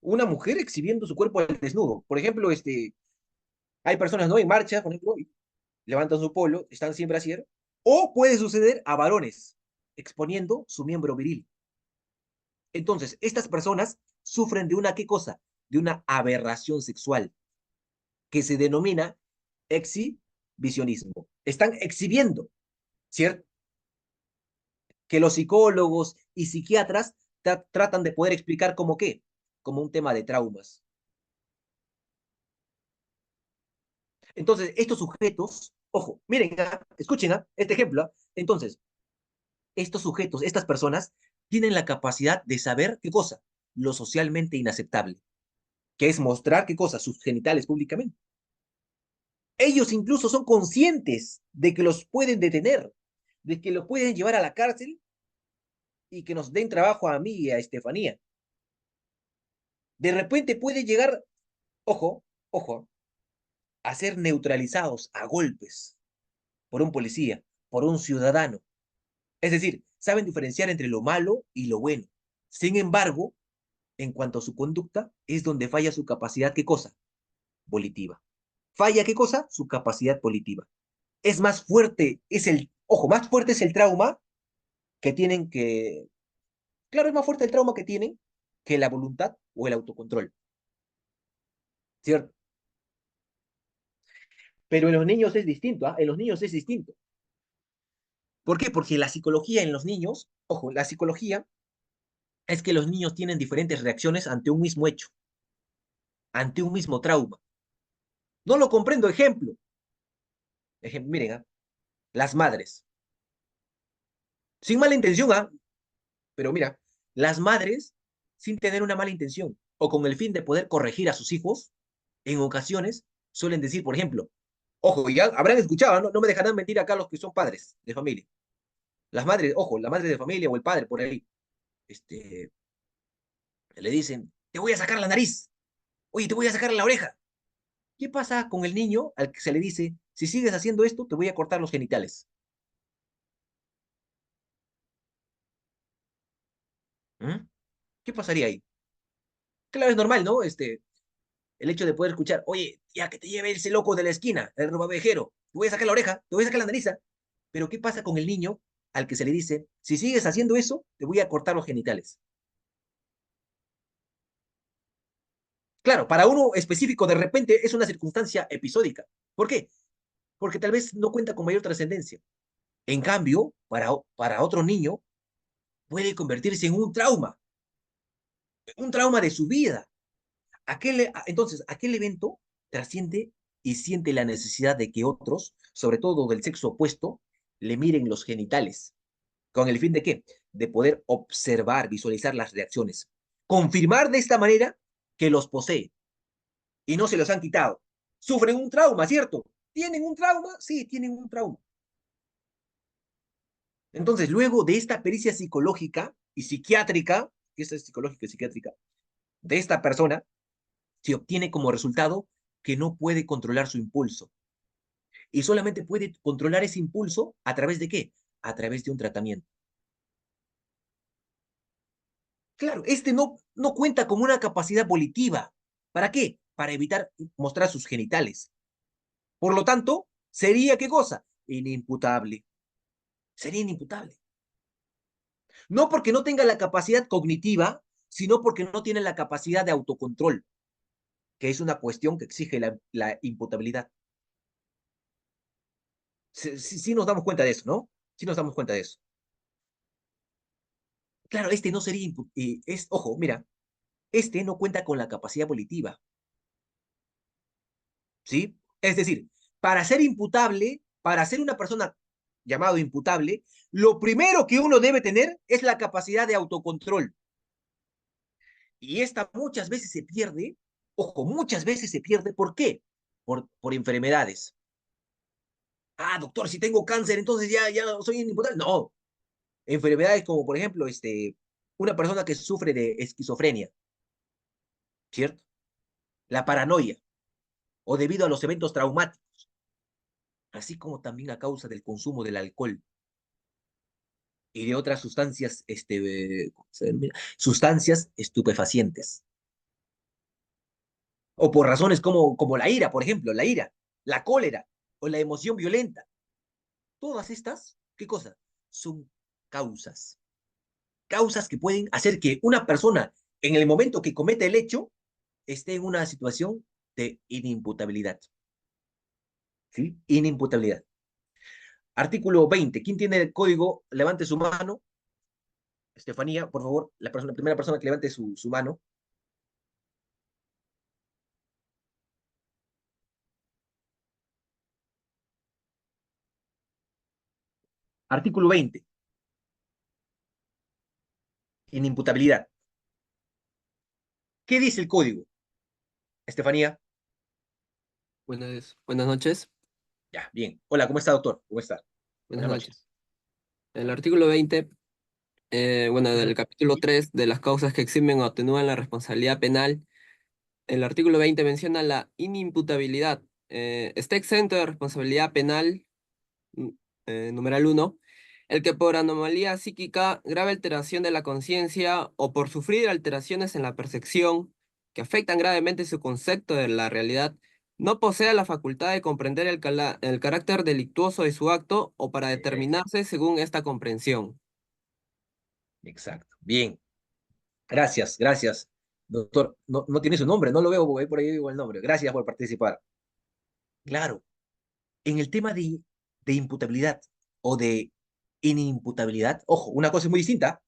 Una mujer exhibiendo su cuerpo al desnudo. Por ejemplo, hay personas, ¿no? En marcha, por ejemplo, y levantan su polo, están sin brasier. O puede suceder a varones exponiendo su miembro viril. Entonces, estas personas sufren de una, ¿qué cosa? De una aberración sexual que se denomina exhibicionismo. Están exhibiendo, ¿cierto? Que los psicólogos y psiquiatras tratan de poder explicar como qué. como un tema de traumas. Entonces, estos sujetos, ojo, miren, escuchen este ejemplo. Entonces, estos sujetos, estas personas, tienen la capacidad de saber qué cosa, lo socialmente inaceptable, que es mostrar qué cosa, sus genitales públicamente. Ellos incluso son conscientes de que los pueden detener, de que los pueden llevar a la cárcel y que nos den trabajo a mí y a Estefanía. De repente puede llegar, ojo, ojo, a ser neutralizados a golpes por un policía, por un ciudadano. Es decir, saben diferenciar entre lo malo y lo bueno. Sin embargo, en cuanto a su conducta, es donde falla su capacidad, ¿qué cosa? Volitiva. ¿Falla qué cosa? Su capacidad volitiva. Es más fuerte, ojo, más fuerte es el trauma que tienen que, claro, es más fuerte el trauma que tienen que la voluntad o el autocontrol, ¿cierto? Pero en los niños es distinto, ¿ah? En los niños es distinto. ¿Por qué? Porque la psicología en los niños, ojo, la psicología es que los niños tienen diferentes reacciones ante un mismo hecho, ante un mismo trauma. No lo comprendo, ejemplo. Miren, las madres, sin mala intención, pero mira, las madres, sin tener una mala intención o con el fin de poder corregir a sus hijos, en ocasiones suelen decir, por ejemplo, ojo, ya habrán escuchado, no me dejarán mentir acá los que son padres de familia. Las madres, ojo, la madre de familia o el padre por ahí, este, le dicen, te voy a sacar la nariz, oye, te voy a sacar la oreja. ¿Qué pasa con el niño al que se le dice, si sigues haciendo esto, te voy a cortar los genitales? ¿Mm? ¿Qué pasaría ahí? Claro, es normal, ¿no? El hecho de poder escuchar, oye, ya que te lleve ese loco de la esquina, el robavejero, te voy a sacar la oreja, te voy a sacar la nariz. Pero ¿qué pasa con el niño al que se le dice, si sigues haciendo eso, te voy a cortar los genitales? Claro, para uno específico de repente es una circunstancia episódica. ¿Por qué? Porque tal vez no cuenta con mayor trascendencia. En cambio, para otro niño puede convertirse en un trauma de su vida. Entonces, aquel evento trasciende y siente la necesidad de que otros, sobre todo del sexo opuesto, le miren los genitales. ¿Con el fin de qué? De poder observar, visualizar las reacciones. Confirmar de esta manera que los posee y no se los han quitado. Sufren un trauma, ¿cierto? ¿Tienen un trauma? Sí, tienen un trauma. Entonces, luego de esta pericia psicológica y psiquiátrica, que es psicológica y psiquiátrica, de esta persona, se obtiene como resultado que no puede controlar su impulso. Y solamente puede controlar ese impulso a través de qué? A través de un tratamiento. Claro, no cuenta con una capacidad volitiva. ¿Para qué? Para evitar mostrar sus genitales. Por lo tanto, sería ¿qué cosa? Inimputable. Sería inimputable. No porque no tenga la capacidad cognitiva, sino porque no tiene la capacidad de autocontrol, que es una cuestión que exige la imputabilidad. Sí, sí, sí nos damos cuenta de eso, ¿no? Sí nos damos cuenta de eso. Claro, no sería, ojo, mira, no cuenta con la capacidad volitiva, ¿sí? Es decir, para ser imputable, para ser una persona llamado imputable, lo primero que uno debe tener es la capacidad de autocontrol. Y esta muchas veces se pierde, ojo, muchas veces se pierde, ¿por qué? Por enfermedades. Ah, doctor, si tengo cáncer, entonces ya soy imputable. No, enfermedades como, por ejemplo, una persona que sufre de esquizofrenia, ¿cierto? La paranoia, o debido a los eventos traumáticos, así como también a causa del consumo del alcohol y de otras sustancias, ¿cómo se denomina? Sustancias estupefacientes. O por razones como la ira, por ejemplo, la ira, la cólera o la emoción violenta. Todas estas, ¿qué cosa? Son causas. Causas que pueden hacer que una persona, en el momento que comete el hecho, esté en una situación de inimputabilidad. ¿Sí? Inimputabilidad. Artículo 20. ¿Quién tiene el código? Levante su mano. Estefanía, por favor, la primera persona que levante su mano. Artículo 20, inimputabilidad. ¿Qué dice el código, Estefanía? Buenas noches. Ya, bien. Hola, ¿cómo está, doctor? ¿Cómo está? Buenas Buenas noches. noches. El artículo 20, del Ujú. capítulo 3 de las causas que eximen o atenúan la responsabilidad penal, el artículo 20 menciona la inimputabilidad. Está exento de responsabilidad penal, mm, numeral 1, el que por anomalía psíquica, grave alteración de la conciencia o por sufrir alteraciones en la percepción que afectan gravemente su concepto de la realidad, no posea la facultad de comprender el carácter delictuoso de su acto o para determinarse según esta comprensión. Exacto. Bien. Gracias, gracias. Doctor, no, no tiene su nombre, no lo veo por ahí digo el nombre. Gracias por participar. Claro, en el tema de imputabilidad o de inimputabilidad, ojo, una cosa es muy distinta.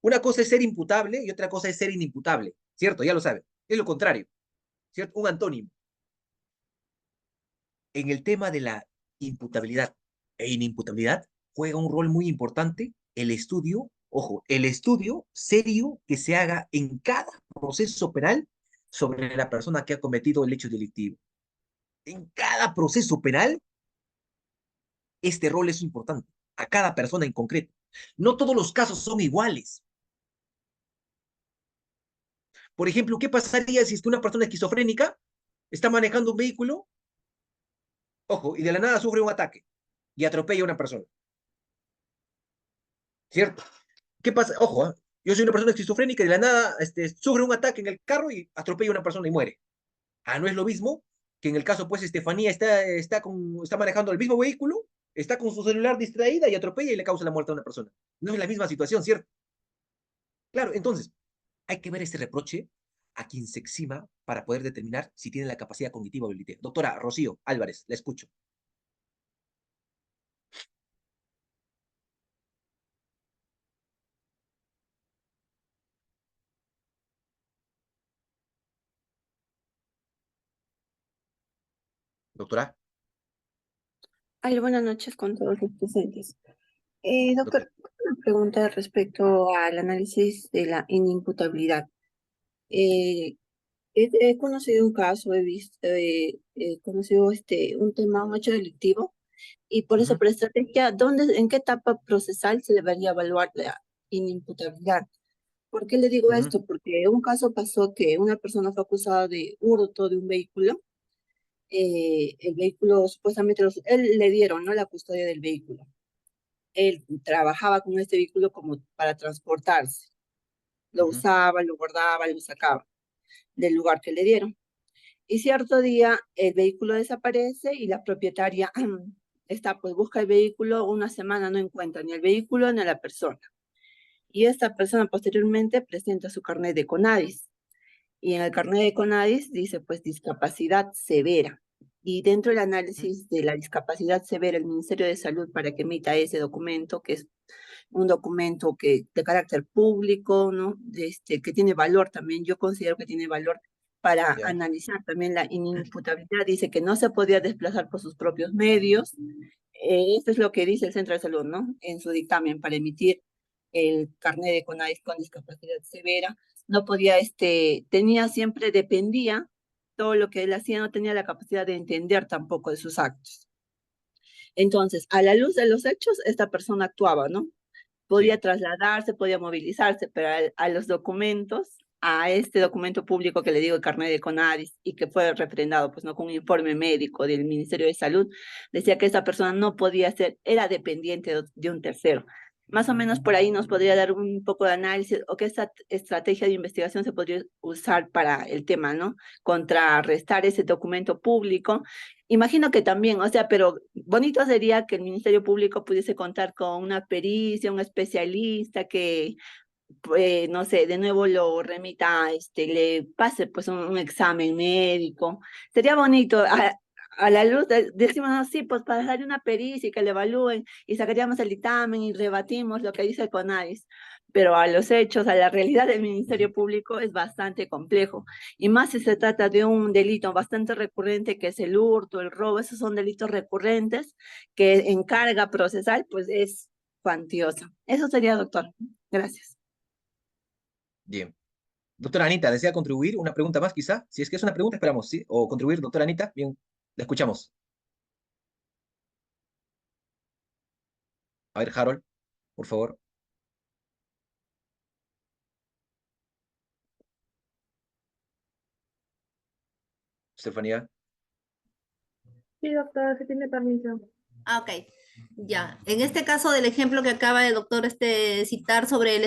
Una cosa es ser imputable y otra cosa es ser inimputable, ¿cierto? Ya lo saben. Es lo contrario, ¿cierto? Un antónimo. En el tema de la imputabilidad e inimputabilidad juega un rol muy importante el estudio, ojo, el estudio serio que se haga en cada proceso penal sobre la persona que ha cometido el hecho delictivo. En cada proceso penal, este rol es importante, a cada persona en concreto. No todos los casos son iguales. Por ejemplo, ¿qué pasaría si es que una persona esquizofrénica está manejando un vehículo, ojo, y de la nada sufre un ataque y atropella a una persona? ¿Cierto? ¿Qué pasa? Ojo, ¿eh? Yo soy una persona esquizofrénica y de la nada sufre un ataque en el carro y atropella a una persona y muere. Ah, no es lo mismo que en el caso, pues, Estefanía está manejando el mismo vehículo, está con su celular distraída y atropella y le causa la muerte a una persona. No es la misma situación, ¿cierto? Claro, entonces, hay que ver este reproche a quien se exima para poder determinar si tiene la capacidad cognitiva o habilidad. Doctora Rocío Álvarez, la escucho. Doctora, Buenas noches con todos los presentes. doctora. Doctor, una pregunta respecto al análisis de la inimputabilidad. Eh, he conocido un caso, he conocido un tema, un hecho delictivo, y por eso, Ujú, por estrategia, en qué etapa procesal se debería evaluar la inimputabilidad? ¿Por qué le digo ujú, esto? Porque un caso pasó que una persona fue acusada de hurto de un vehículo. El vehículo, supuestamente, él le dieron, ¿no?, la custodia del vehículo. Él trabajaba con este vehículo como para transportarse. Lo ujú, usaba, lo guardaba, lo sacaba del lugar que le dieron. Y cierto día el vehículo desaparece y la propietaria pues busca el vehículo una semana, no encuentra ni el vehículo ni a la persona. Y esta persona posteriormente presenta su carnet de CONADIS. Y en el carnet de CONADIS dice pues discapacidad severa. Y dentro del ujú. análisis de la discapacidad severa, el Ministerio de Salud, para que emita ese documento, que es un documento de carácter público, ¿no? Que tiene valor también, yo considero que tiene valor para Ya. analizar también la inimputabilidad. Dice que no se podía desplazar por sus propios medios. Esto es lo que dice el Centro de Salud, ¿no? En su dictamen para emitir el carnet de CONADIS con discapacidad severa. No podía, tenía siempre, dependía, todo lo que él hacía, no tenía la capacidad de entender tampoco de sus actos. Entonces, a la luz de los hechos, esta persona actuaba, ¿no? Podía Sí. trasladarse, podía movilizarse, pero a los documentos, a este documento público que le digo, el carnet de CONADIS, y que fue refrendado, pues no, con un informe médico del Ministerio de Salud, decía que esa persona no podía ser, era dependiente de un tercero. Más o menos por ahí nos podría dar un poco de análisis o qué estrategia de investigación se podría usar para el tema, ¿no? Contrarrestar ese documento público. Imagino que también, o sea, pero bonito sería que el Ministerio Público pudiese contar con una pericia, un especialista que, no sé, de nuevo lo remita, le pase pues un examen médico. Sería bonito. A la luz decimos, no, sí, pues para darle una pericia y que le evalúen y sacaríamos el dictamen y rebatimos lo que dice el CONADIS. Pero a los hechos, a la realidad del Ujú. Ministerio Público es bastante complejo. Y más si se trata de un delito bastante recurrente que es el hurto, el robo, esos son delitos recurrentes que en carga procesal pues es cuantiosa. Eso sería, doctor. Gracias. Bien. Doctora Anita, ¿desea contribuir? ¿Una pregunta más quizá? Si es que es una pregunta, esperamos, ¿sí? O contribuir, doctora Anita. Bien, la escuchamos. A ver, Harold, por favor. Estefanía. Sí, doctor, si tiene permiso. Ah, ok, ya. En este caso del ejemplo que acaba el doctor citar sobre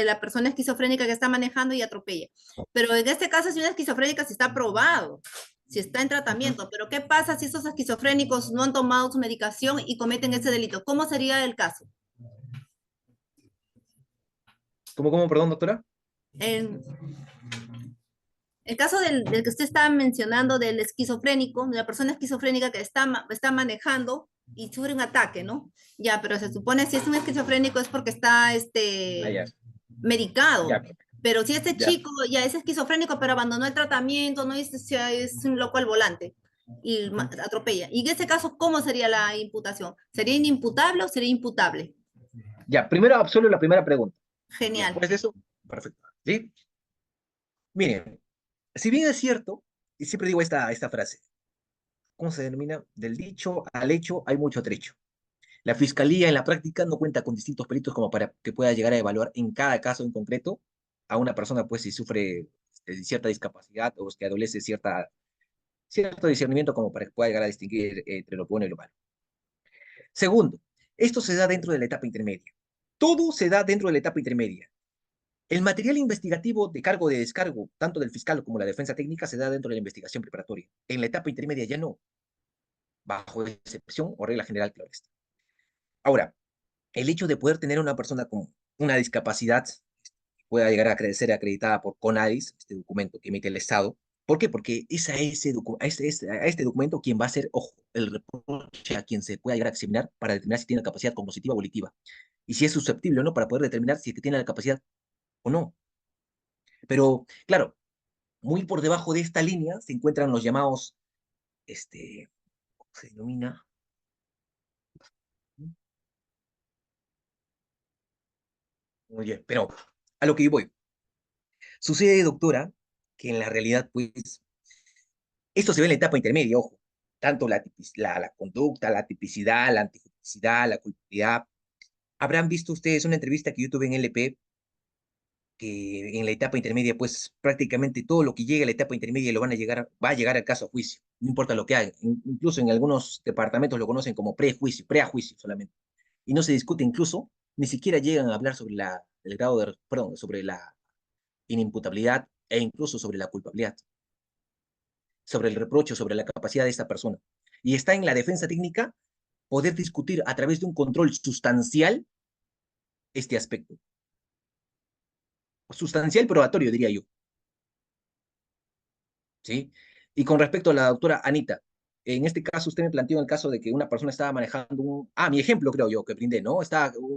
la persona esquizofrénica que está manejando y atropella. Pero en este caso, si una esquizofrénica, si está aprobado, si está en tratamiento, pero ¿qué pasa si esos esquizofrénicos no han tomado su medicación y cometen ese delito? ¿Cómo sería el caso? ¿Cómo, perdón, doctora? En el caso del que usted estaba mencionando, del esquizofrénico, de la persona esquizofrénica que está manejando y sufre un ataque, ¿no? Ya, pero se supone si es un esquizofrénico es porque está Ah, ya, medicado. ya, Pero si este ya. chico ya es esquizofrénico, pero abandonó el tratamiento, no es un loco al volante y atropella. Y en ese caso, ¿cómo sería la imputación? ¿Sería inimputable o sería imputable? Ya, primero absuelvo la primera pregunta. Y Genial. después de eso, perfecto. ¿Sí? Miren, si bien es cierto, y siempre digo esta frase, ¿cómo se denomina? Del dicho al hecho hay mucho trecho. La fiscalía en la práctica no cuenta con distintos peritos como para que pueda llegar a evaluar en cada caso en concreto a una persona, pues si sufre cierta discapacidad o es que adolece cierto discernimiento como para que pueda llegar a distinguir entre lo bueno y lo malo. Segundo, esto se da dentro de la etapa intermedia. Todo se da dentro de la etapa intermedia. El material investigativo de cargo de descargo, tanto del fiscal como la defensa técnica, se da dentro de la investigación preparatoria. En la etapa intermedia ya no, bajo excepción o regla general, claro está. Ahora, el hecho de poder tener a una persona con una discapacidad pueda llegar a ser acreditada por CONADIS, este documento que emite el Estado. ¿Por qué? Porque es a este documento quien va a hacer, ojo, el reproche a quien se pueda llegar a examinar para determinar si tiene la capacidad cognitiva o volitiva. Y si es susceptible o no, para poder determinar si es que tiene la capacidad o no. Pero, claro, muy por debajo de esta línea se encuentran los llamados, ¿cómo se denomina? Oye, pero a lo que yo voy. Sucede, doctora, que en la realidad, pues, esto se ve en la etapa intermedia, ojo, tanto la conducta, la tipicidad, la antijusticidad, la culpabilidad. Habrán visto ustedes una entrevista que yo tuve en LP, que en la etapa intermedia, pues prácticamente todo lo que llegue a la etapa intermedia va a llegar al caso a juicio, no importa lo que haga. Incluso en algunos departamentos lo conocen como prejuicio, preajuicio solamente. Y no se discute incluso, ni siquiera llegan a hablar sobre el grado de, perdón, sobre la inimputabilidad e incluso sobre la culpabilidad, sobre el reproche, sobre la capacidad de esta persona. Y está en la defensa técnica poder discutir a través de un control sustancial este aspecto. Sustancial probatorio, diría yo. ¿Sí? Y con respecto a la doctora Anita, en este caso usted me planteó el caso de que una persona estaba manejando mi ejemplo creo yo que brindé, ¿no?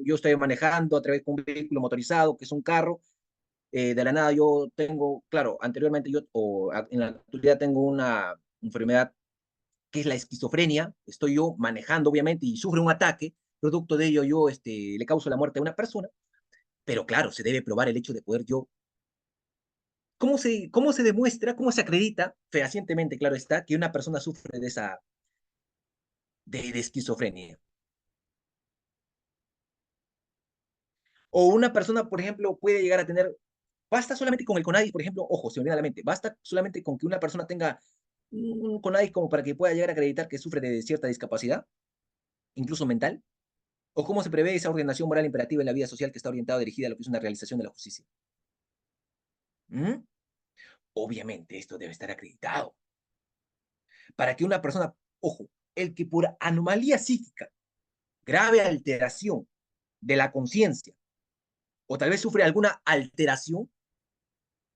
Yo estoy manejando a través de un vehículo motorizado, que es un carro, de la nada yo tengo, claro, anteriormente en la actualidad tengo una enfermedad que es la esquizofrenia, estoy yo manejando obviamente y sufre un ataque, producto de ello yo le causo la muerte a una persona, pero claro, se debe probar el hecho de poder yo. ¿Cómo se demuestra, cómo se acredita fehacientemente, claro está, que una persona sufre de esquizofrenia? O una persona, por ejemplo, puede llegar a tener, basta solamente con el CONADIS, por ejemplo, ojo, se me viene a la mente, basta solamente con que una persona tenga un CONADIS como para que pueda llegar a acreditar que sufre de cierta discapacidad, incluso mental. ¿O cómo se prevé esa ordenación moral imperativa en la vida social que está orientada dirigida a lo que es una realización de la justicia? ¿Mm? Obviamente esto debe estar acreditado. Para que una persona, ojo, el que por anomalía psíquica, grave alteración de la conciencia, o tal vez sufre alguna alteración,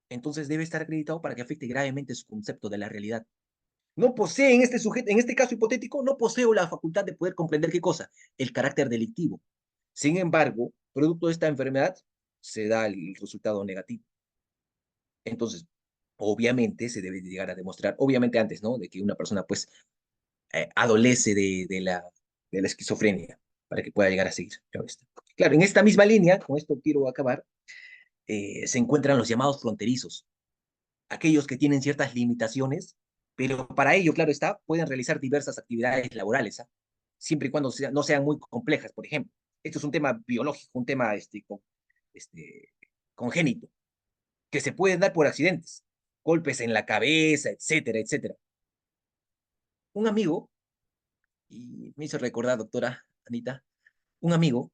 entonces debe estar acreditado para que afecte gravemente su concepto de la realidad. No posee en este sujeto, en este caso hipotético, no poseo la facultad de poder comprender qué cosa, el carácter delictivo. Sin embargo, producto de esta enfermedad, se da el resultado negativo. Entonces, obviamente se debe llegar a demostrar, obviamente antes, ¿no? De que una persona, pues, adolece de la esquizofrenia. para que pueda llegar a seguir. Claro, claro, en esta misma línea, con esto quiero acabar, se encuentran los llamados fronterizos, aquellos que tienen ciertas limitaciones, pero para ello, claro está, pueden realizar diversas actividades laborales, ¿ah? Siempre y cuando no sean muy complejas, por ejemplo. Esto es un tema biológico, un tema este, congénito, que se pueden dar por accidentes, golpes en la cabeza, etcétera, etcétera. Un amigo, y me hizo recordar, doctora Anita, un amigo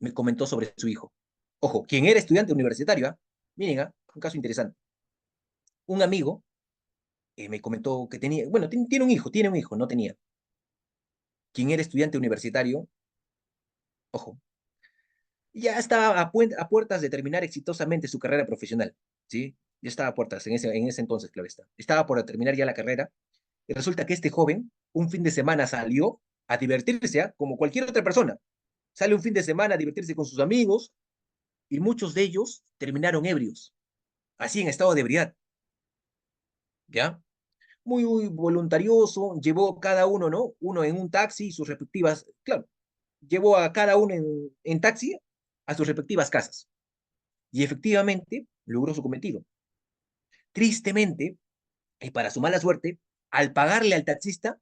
me comentó sobre su hijo. Ojo, quien era estudiante universitario, ¿ah? Miren, ¿ah? Un caso interesante. Un amigo me comentó que tenía, bueno, tiene un hijo, no tenía. Quien era estudiante universitario, ojo, ya estaba a puertas de terminar exitosamente su carrera profesional, ¿sí? Ya estaba a puertas en ese entonces, claro está. Estaba por terminar ya la carrera, y resulta que este joven, un fin de semana salió a divertirse, ¿ah? Como cualquier otra persona. Sale un fin de semana a divertirse con sus amigos, y muchos de ellos terminaron ebrios, así en estado de ebriedad, ¿ya? Muy, muy voluntarioso, llevó cada uno, ¿no? Uno en un taxi, sus respectivas, claro, llevó a cada uno en taxi a sus respectivas casas. Y efectivamente logró su cometido. Tristemente, y para su mala suerte, al pagarle al taxista,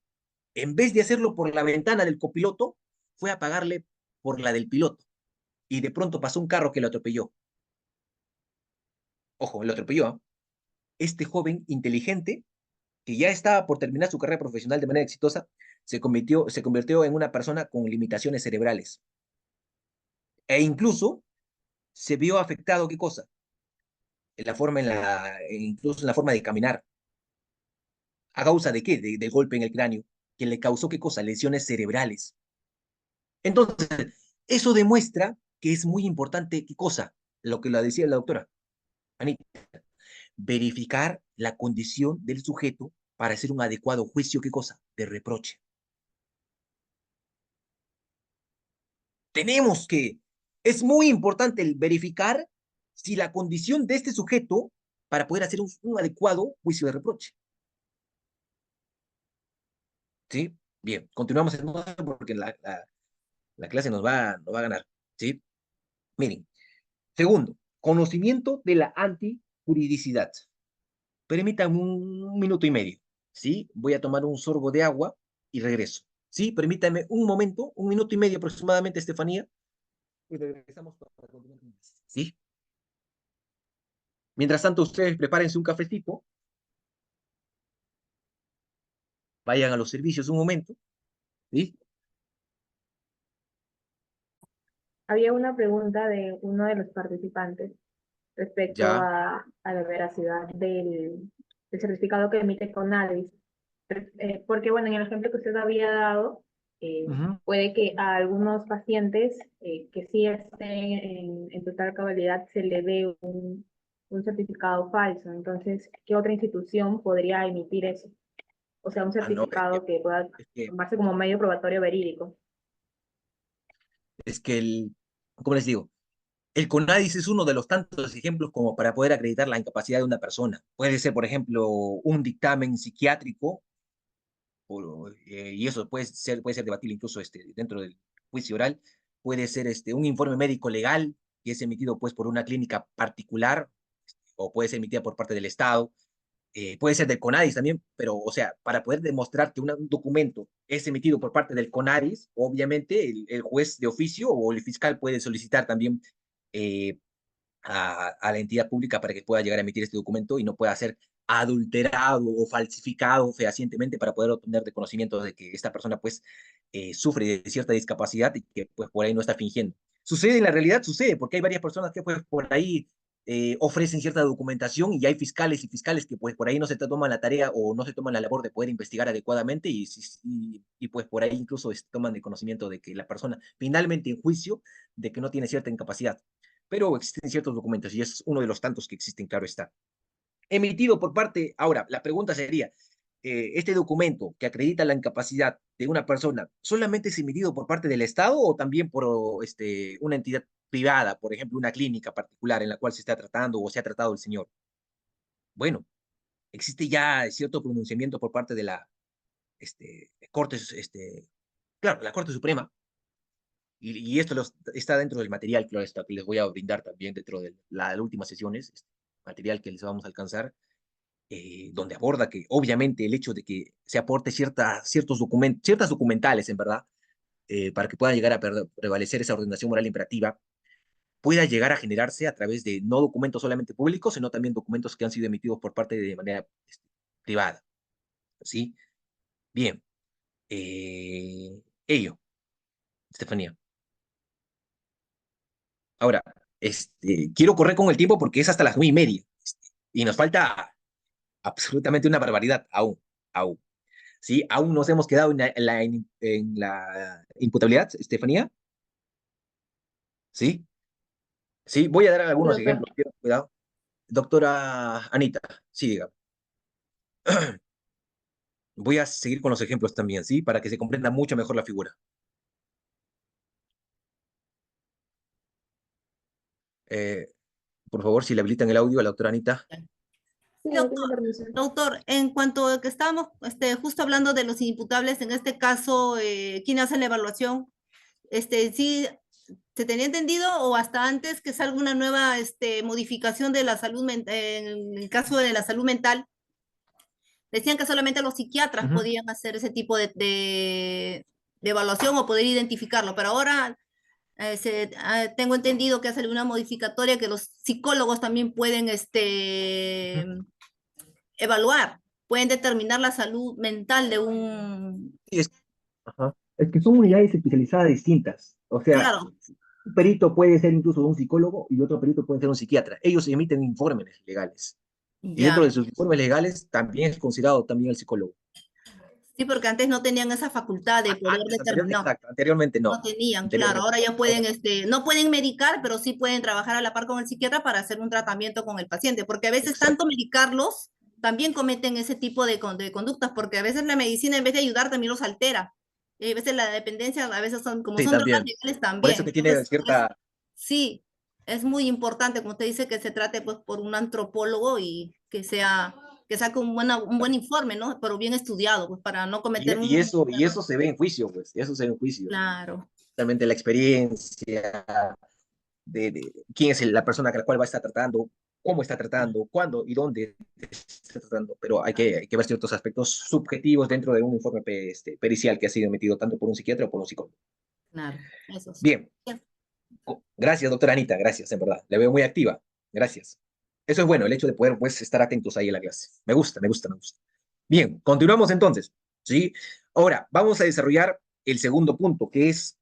en vez de hacerlo por la ventana del copiloto, fue a pagarle por la del piloto. Y de pronto pasó un carro que lo atropelló. Ojo, lo atropelló, ¿eh? Este joven inteligente, que ya estaba por terminar su carrera profesional de manera exitosa, se convirtió en una persona con limitaciones cerebrales. E incluso se vio afectado, ¿qué cosa? Incluso en la forma de caminar. ¿A causa de qué? Del golpe en el cráneo, que le causó, ¿qué cosa? Lesiones cerebrales. Entonces, eso demuestra que es muy importante, ¿qué cosa? Lo que lo decía la doctora Anita, verificar la condición del sujeto para hacer un adecuado juicio, ¿qué cosa? De reproche. Es muy importante el verificar si la condición de este sujeto para poder hacer un adecuado juicio de reproche. ¿Sí? Bien, continuamos entonces porque la clase nos va a ganar. ¿Sí? Miren, segundo, conocimiento de la antijuridicidad. Permítanme un minuto y medio. ¿Sí? Voy a tomar un sorbo de agua y regreso. ¿Sí? Permítanme un momento, un minuto y medio aproximadamente, Estefanía. Y regresamos para continuar. ¿Sí? Mientras tanto, ustedes prepárense un cafecito, vayan a los servicios un momento, ¿sí? Había una pregunta de uno de los participantes respecto Ya. a la veracidad del certificado que emite Conadis. Porque, bueno, en el ejemplo que usted había dado, Ujú. puede que a algunos pacientes que sí estén en total cabalidad se le dé un certificado falso. Entonces, ¿qué otra institución podría emitir eso? O sea, un Ah, no, certificado que pueda es que, tomarse como medio probatorio verídico. es que ¿cómo les digo? El CONADIS es uno de los tantos ejemplos como para poder acreditar la incapacidad de una persona. Puede ser, por ejemplo, un dictamen psiquiátrico, y eso puede ser debatible incluso dentro del juicio oral. Puede ser un informe médico legal que es emitido pues, por una clínica particular, o puede ser emitida por parte del Estado. Puede ser del CONADIS también, pero, o sea, para poder demostrar que un documento es emitido por parte del CONADIS, obviamente el juez de oficio o el fiscal puede solicitar también eh, a la entidad pública para que pueda llegar a emitir este documento y no pueda ser adulterado o falsificado fehacientemente para poder obtener de conocimiento de que esta persona pues sufre de cierta discapacidad y que pues por ahí no está fingiendo. Sucede en la realidad, sucede, porque hay varias personas que pues por ahí ofrecen cierta documentación y hay fiscales y fiscales que pues por ahí no se toman la tarea o no se toman la labor de poder investigar adecuadamente y pues por ahí incluso toman de conocimiento de que la persona finalmente en juicio de que no tiene cierta incapacidad, pero existen ciertos documentos y es uno de los tantos que existen, claro está. Emitido por parte, ahora, la pregunta sería, ¿este documento que acredita la incapacidad de una persona solamente es emitido por parte del Estado o también por una entidad privada, por ejemplo, una clínica particular en la cual se está tratando o se ha tratado el señor? Bueno, existe ya cierto pronunciamiento por parte de la Corte, claro, la Corte Suprema, y esto está dentro del material que les voy a brindar también dentro de las últimas sesiones, material que les vamos a alcanzar, donde aborda que obviamente el hecho de que se aporte ciertas documentales, en verdad, para que pueda llegar a prevalecer esa ordenación moral imperativa, pueda llegar a generarse a través de no documentos solamente públicos, sino también documentos que han sido emitidos por parte de manera privada. ¿Sí? Bien. Ello, Estefanía. Ahora, quiero correr con el tiempo porque es hasta las 9:30. Y nos falta absolutamente una barbaridad aún. ¿Sí? Aún nos hemos quedado en la imputabilidad, Estefanía. ¿Sí? Sí, voy a dar Sí, algunos doctor. ejemplos. Cuidado. Doctora Anita, sí, diga. Voy a seguir con los ejemplos también, ¿sí? Para que se comprenda mucho mejor la figura. Eh, por favor, si le habilitan el audio a la doctora Anita. Sí, no tiene Doctor, permiso. doctor, en cuanto a que estábamos justo hablando de los inimputables, en este caso, ¿quién hace la evaluación? ¿Sí se tenía entendido o hasta antes que salga una nueva modificación de la salud en el caso de la salud mental? Decían que solamente los psiquiatras Ujú. podían hacer ese tipo de evaluación o poder identificarlo, pero ahora tengo entendido que hace una modificatoria que los psicólogos también pueden evaluar, pueden determinar la salud mental de un... Sí, ajá. Es que son unidades especializadas distintas. O sea, Claro, un perito puede ser incluso un psicólogo y otro perito puede ser un psiquiatra. Ellos emiten informes legales. Y dentro ya. de sus informes legales también es considerado también el psicólogo. Sí, porque antes no tenían esa facultad de poder determinar. Exacto, anteriormente No no. tenían, claro. Anteriormente. Ahora ya pueden, no pueden medicar, pero sí pueden trabajar a la par con el psiquiatra para hacer un tratamiento con el paciente, porque a veces tanto Exacto. medicarlos también cometen ese tipo de conductas, porque a veces la medicina en vez de ayudar también los altera. Y a veces la dependencia, a veces son, como Sí, son drogas también. legales Por también. eso que tiene Entonces, cierta... sí, es muy importante, como usted dice, que se trate pues por un antropólogo y que saque un buen informe, ¿no? Pero bien estudiado, pues para no cometer Y un eso se ve en juicio, pues. Eso se ve en juicio. claro. Realmente la experiencia de quién es la persona a la cual va a estar tratando, cómo está tratando, cuándo y dónde está tratando. Pero hay que ver ciertos aspectos subjetivos dentro de un informe pericial que ha sido emitido tanto por un psiquiatra o por un psicólogo. Claro, eso sí. Bien. Gracias, doctora Anita, gracias, en verdad. La veo muy activa. Gracias. Eso es bueno, el hecho de poder pues, estar atentos ahí en la clase. Me gusta, me gusta, me gusta. Bien, continuamos entonces. ¿Sí? Ahora, vamos a desarrollar el segundo punto, que es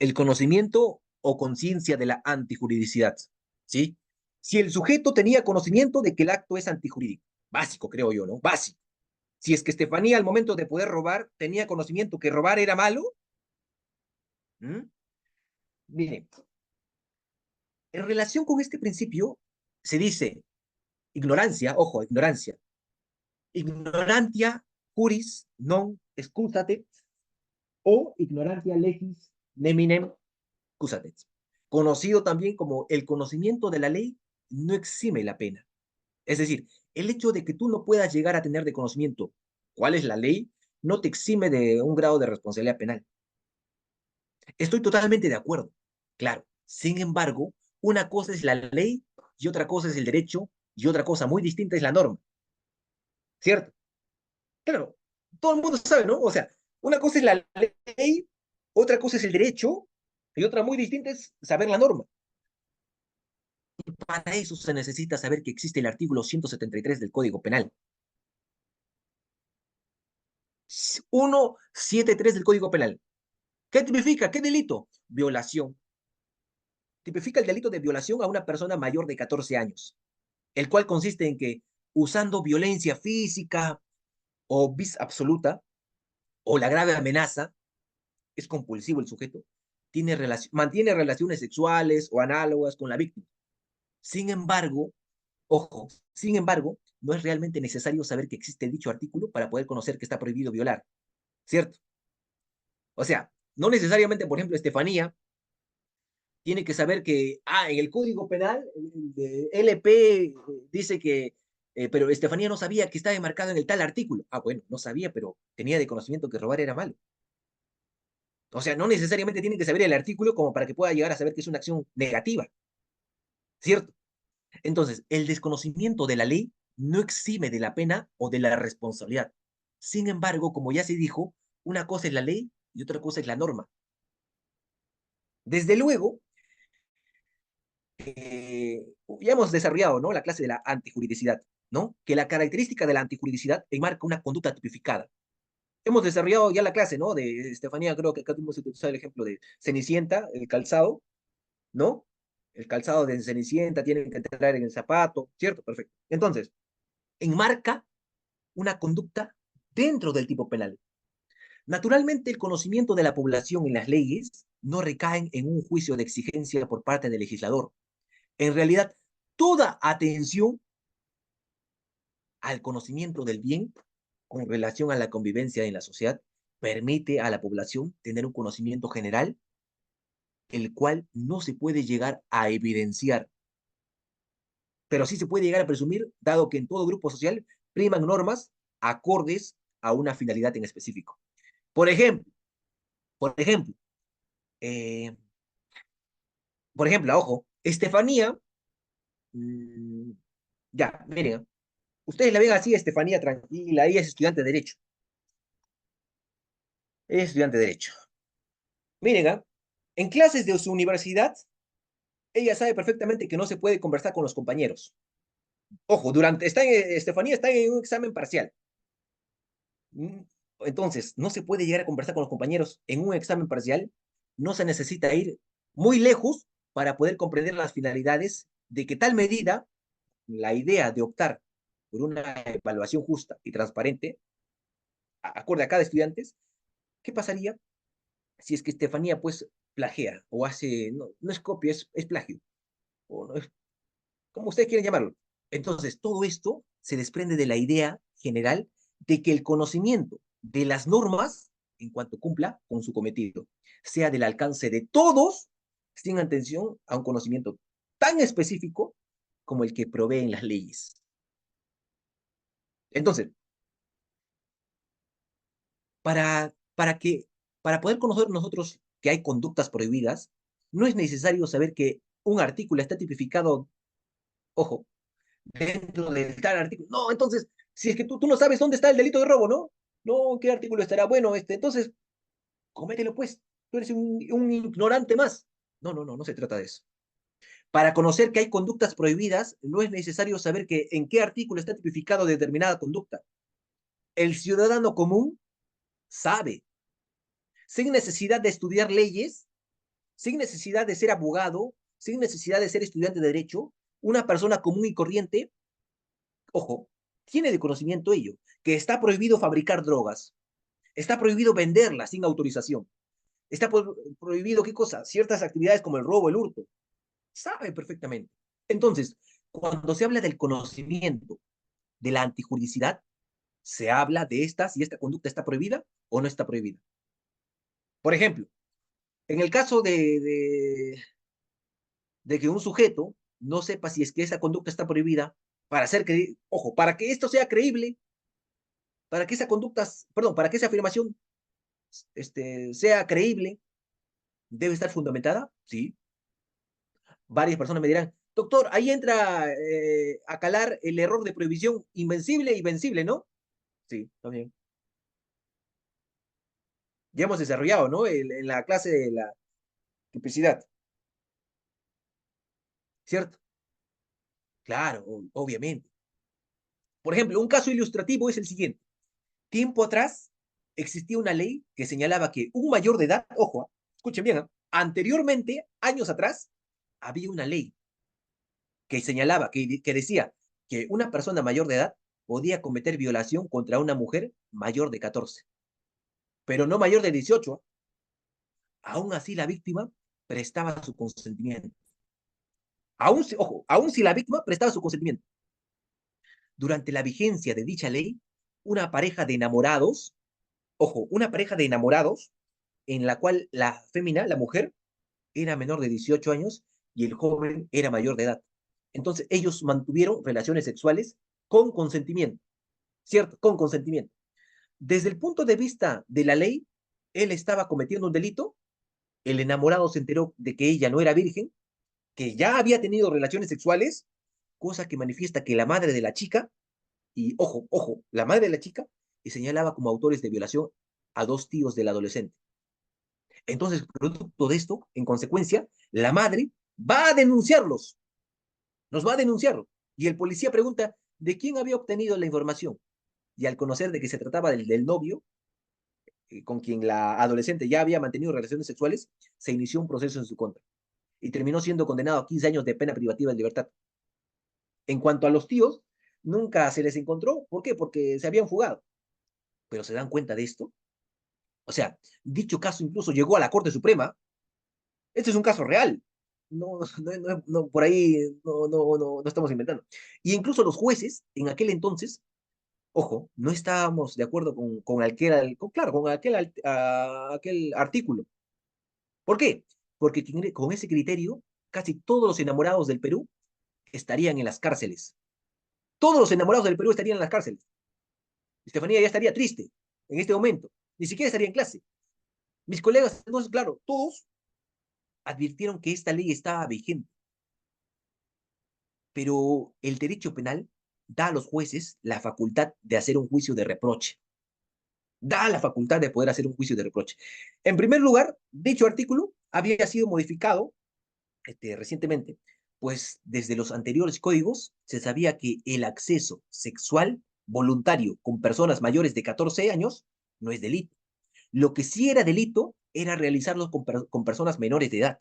el conocimiento o conciencia de la antijuridicidad. ¿Sí? Si el sujeto tenía conocimiento de que el acto es antijurídico, básico, creo yo, ¿no? Básico. Si es que Estefanía, al momento de poder robar, tenía conocimiento que robar era malo, ¿m? Miren, en relación con este principio, se dice ignorancia, ojo, ignorancia. Ignorantia juris non excusate o ignorantia legis neminem accusatet. Conocido también como el conocimiento de la ley no exime la pena. Es decir, el hecho de que tú no puedas llegar a tener de conocimiento cuál es la ley no te exime de un grado de responsabilidad penal. Estoy totalmente de acuerdo, claro. Sin embargo, una cosa es la ley y otra cosa es el derecho y otra cosa muy distinta es la norma, ¿cierto? Claro, todo el mundo sabe, ¿no? O sea, una cosa es la ley, otra cosa es el derecho y otra muy distinta es saber la norma. Y para eso se necesita saber que existe el artículo 173 del Código Penal. 173 del Código Penal. ¿Qué tipifica? ¿Qué delito? Violación. Tipifica el delito de violación a una persona mayor de 14 años, el cual consiste en que usando violencia física o vis absoluta o la grave amenaza, es compulsivo el sujeto, mantiene relaciones sexuales o análogas con la víctima. Sin embargo, ojo, sin embargo, no es realmente necesario saber que existe dicho artículo para poder conocer que está prohibido violar, ¿cierto? O sea, no necesariamente, por ejemplo, Estefanía tiene que saber que, en el Código Penal, el de LP dice que, pero Estefanía no sabía que estaba enmarcado en el tal artículo. Bueno, no sabía, pero tenía de conocimiento que robar era malo. O sea, no necesariamente tienen que saber el artículo como para que pueda llegar a saber que es una acción negativa, ¿cierto? Entonces, el desconocimiento de la ley no exime de la pena o de la responsabilidad. Sin embargo, como ya se dijo, una cosa es la ley y otra cosa es la norma. Desde luego, ya hemos desarrollado, ¿no?, la clase de la antijuridicidad, ¿no? Que la característica de la antijuridicidad enmarca una conducta tipificada. Hemos desarrollado ya la clase, ¿no? De Estefanía, creo que acá hemos utilizado el ejemplo de Cenicienta, el calzado, ¿no? El calzado de Cenicienta tiene que entrar en el zapato, ¿cierto? Perfecto. Entonces, enmarca una conducta dentro del tipo penal. Naturalmente, el conocimiento de la población en las leyes no recaen en un juicio de exigencia por parte del legislador. En realidad, toda atención al conocimiento del bien con relación a la convivencia en la sociedad permite a la población tener un conocimiento general, el cual no se puede llegar a evidenciar, pero sí se puede llegar a presumir, dado que en todo grupo social priman normas acordes a una finalidad en específico. Por ejemplo, por ejemplo, eh, ojo, Estefanía, mmm, ya, miren, ustedes la ven así, Estefanía tranquila, ella es estudiante de Derecho. Ella es estudiante de Derecho. Miren, en clases de su universidad, ella sabe perfectamente que no se puede conversar con los compañeros. Ojo, Estefanía está en un examen parcial. Entonces, no se puede llegar a conversar con los compañeros en un examen parcial. No se necesita ir muy lejos para poder comprender las finalidades de que tal medida, la idea de optar por una evaluación justa y transparente, acorde a cada estudiante, ¿qué pasaría si es que Estefanía pues plagia o hace, no, no es copia, es plagio, o no es, como ustedes quieren llamarlo? Entonces, todo esto se desprende de la idea general de que el conocimiento de las normas, en cuanto cumpla con su cometido, sea del alcance de todos, sin atención a un conocimiento tan específico como el que proveen las leyes. Entonces, para, para, que, para poder conocer nosotros que hay conductas prohibidas, no es necesario saber que un artículo está tipificado, ojo, dentro del tal artículo. No, entonces, si es que tú no sabes dónde está el delito de robo, ¿no? No, ¿qué artículo estará? Bueno, entonces, comételo pues. Tú eres un ignorante más. No, no, no, no se trata de eso. Para conocer que hay conductas prohibidas, no es necesario saber que en qué artículo está tipificado determinada conducta. El ciudadano común sabe, sin necesidad de estudiar leyes, sin necesidad de ser abogado, sin necesidad de ser estudiante de derecho, una persona común y corriente, ojo, tiene de conocimiento ello, que está prohibido fabricar drogas, está prohibido venderlas sin autorización, está prohibido, ¿qué cosa? Ciertas actividades como el robo, el hurto. Sabe perfectamente. Entonces, cuando se habla del conocimiento de la antijuridicidad, se habla de si esta conducta está prohibida o no está prohibida. Por ejemplo, en el caso de que un sujeto no sepa si es que esa conducta está prohibida, ojo, para que esto sea creíble, para que esa conducta, perdón, para que esa afirmación sea creíble, debe estar fundamentada, sí. Varias personas me dirán, doctor, ahí entra a calar el error de prohibición invencible y vencible, ¿no? Sí, también. Ya hemos desarrollado, ¿no? En la clase de la tipicidad, ¿cierto? Claro, obviamente. Por ejemplo, un caso ilustrativo es el siguiente. Tiempo atrás existía una ley que señalaba que un mayor de edad, ojo, escuchen bien, anteriormente, años atrás, había una ley que señalaba, que decía que una persona mayor de edad podía cometer violación contra una mujer mayor de 14, pero no mayor de 18. Aún así, la víctima prestaba su consentimiento. Ojo, aún si la víctima prestaba su consentimiento. Durante la vigencia de dicha ley, una pareja de enamorados, ojo, una pareja de enamorados en la cual la fémina, la mujer, era menor de 18 años y el joven era mayor de edad. Entonces, ellos mantuvieron relaciones sexuales con consentimiento, ¿cierto? Con consentimiento. Desde el punto de vista de la ley, él estaba cometiendo un delito, el enamorado se enteró de que ella no era virgen, que ya había tenido relaciones sexuales, cosa que manifiesta que la madre de la chica, y ojo, ojo, la madre de la chica, y señalaba como autores de violación a dos tíos del adolescente. Entonces, producto de esto, en consecuencia, la madre va a denunciarlos, nos va a denunciar. Y el policía pregunta de quién había obtenido la información. Y al conocer de que se trataba del novio, con quien la adolescente ya había mantenido relaciones sexuales, se inició un proceso en su contra y terminó siendo condenado a 15 años de pena privativa de libertad. En cuanto a los tíos, nunca se les encontró. ¿Por qué? Porque se habían fugado. Pero se dan cuenta de esto. O sea, dicho caso incluso llegó a la Corte Suprema. Este es un caso real. No, por ahí no estamos inventando. Y incluso los jueces, en aquel entonces, ojo, no estábamos de acuerdo con aquel, claro, con aquel artículo. ¿Por qué? Porque con ese criterio, casi todos los enamorados del Perú estarían en las cárceles. Todos los enamorados del Perú estarían en las cárceles. Estefanía ya estaría triste en este momento. Ni siquiera estaría en clase. Mis colegas, entonces, claro, todos advirtieron que esta ley estaba vigente. Pero el derecho penal da a los jueces la facultad de hacer un juicio de reproche. Da la facultad de poder hacer un juicio de reproche. En primer lugar, dicho artículo había sido modificado recientemente, pues desde los anteriores códigos se sabía que el acceso sexual voluntario con personas mayores de 14 años no es delito. Lo que sí era delito era realizarlo con personas menores de edad.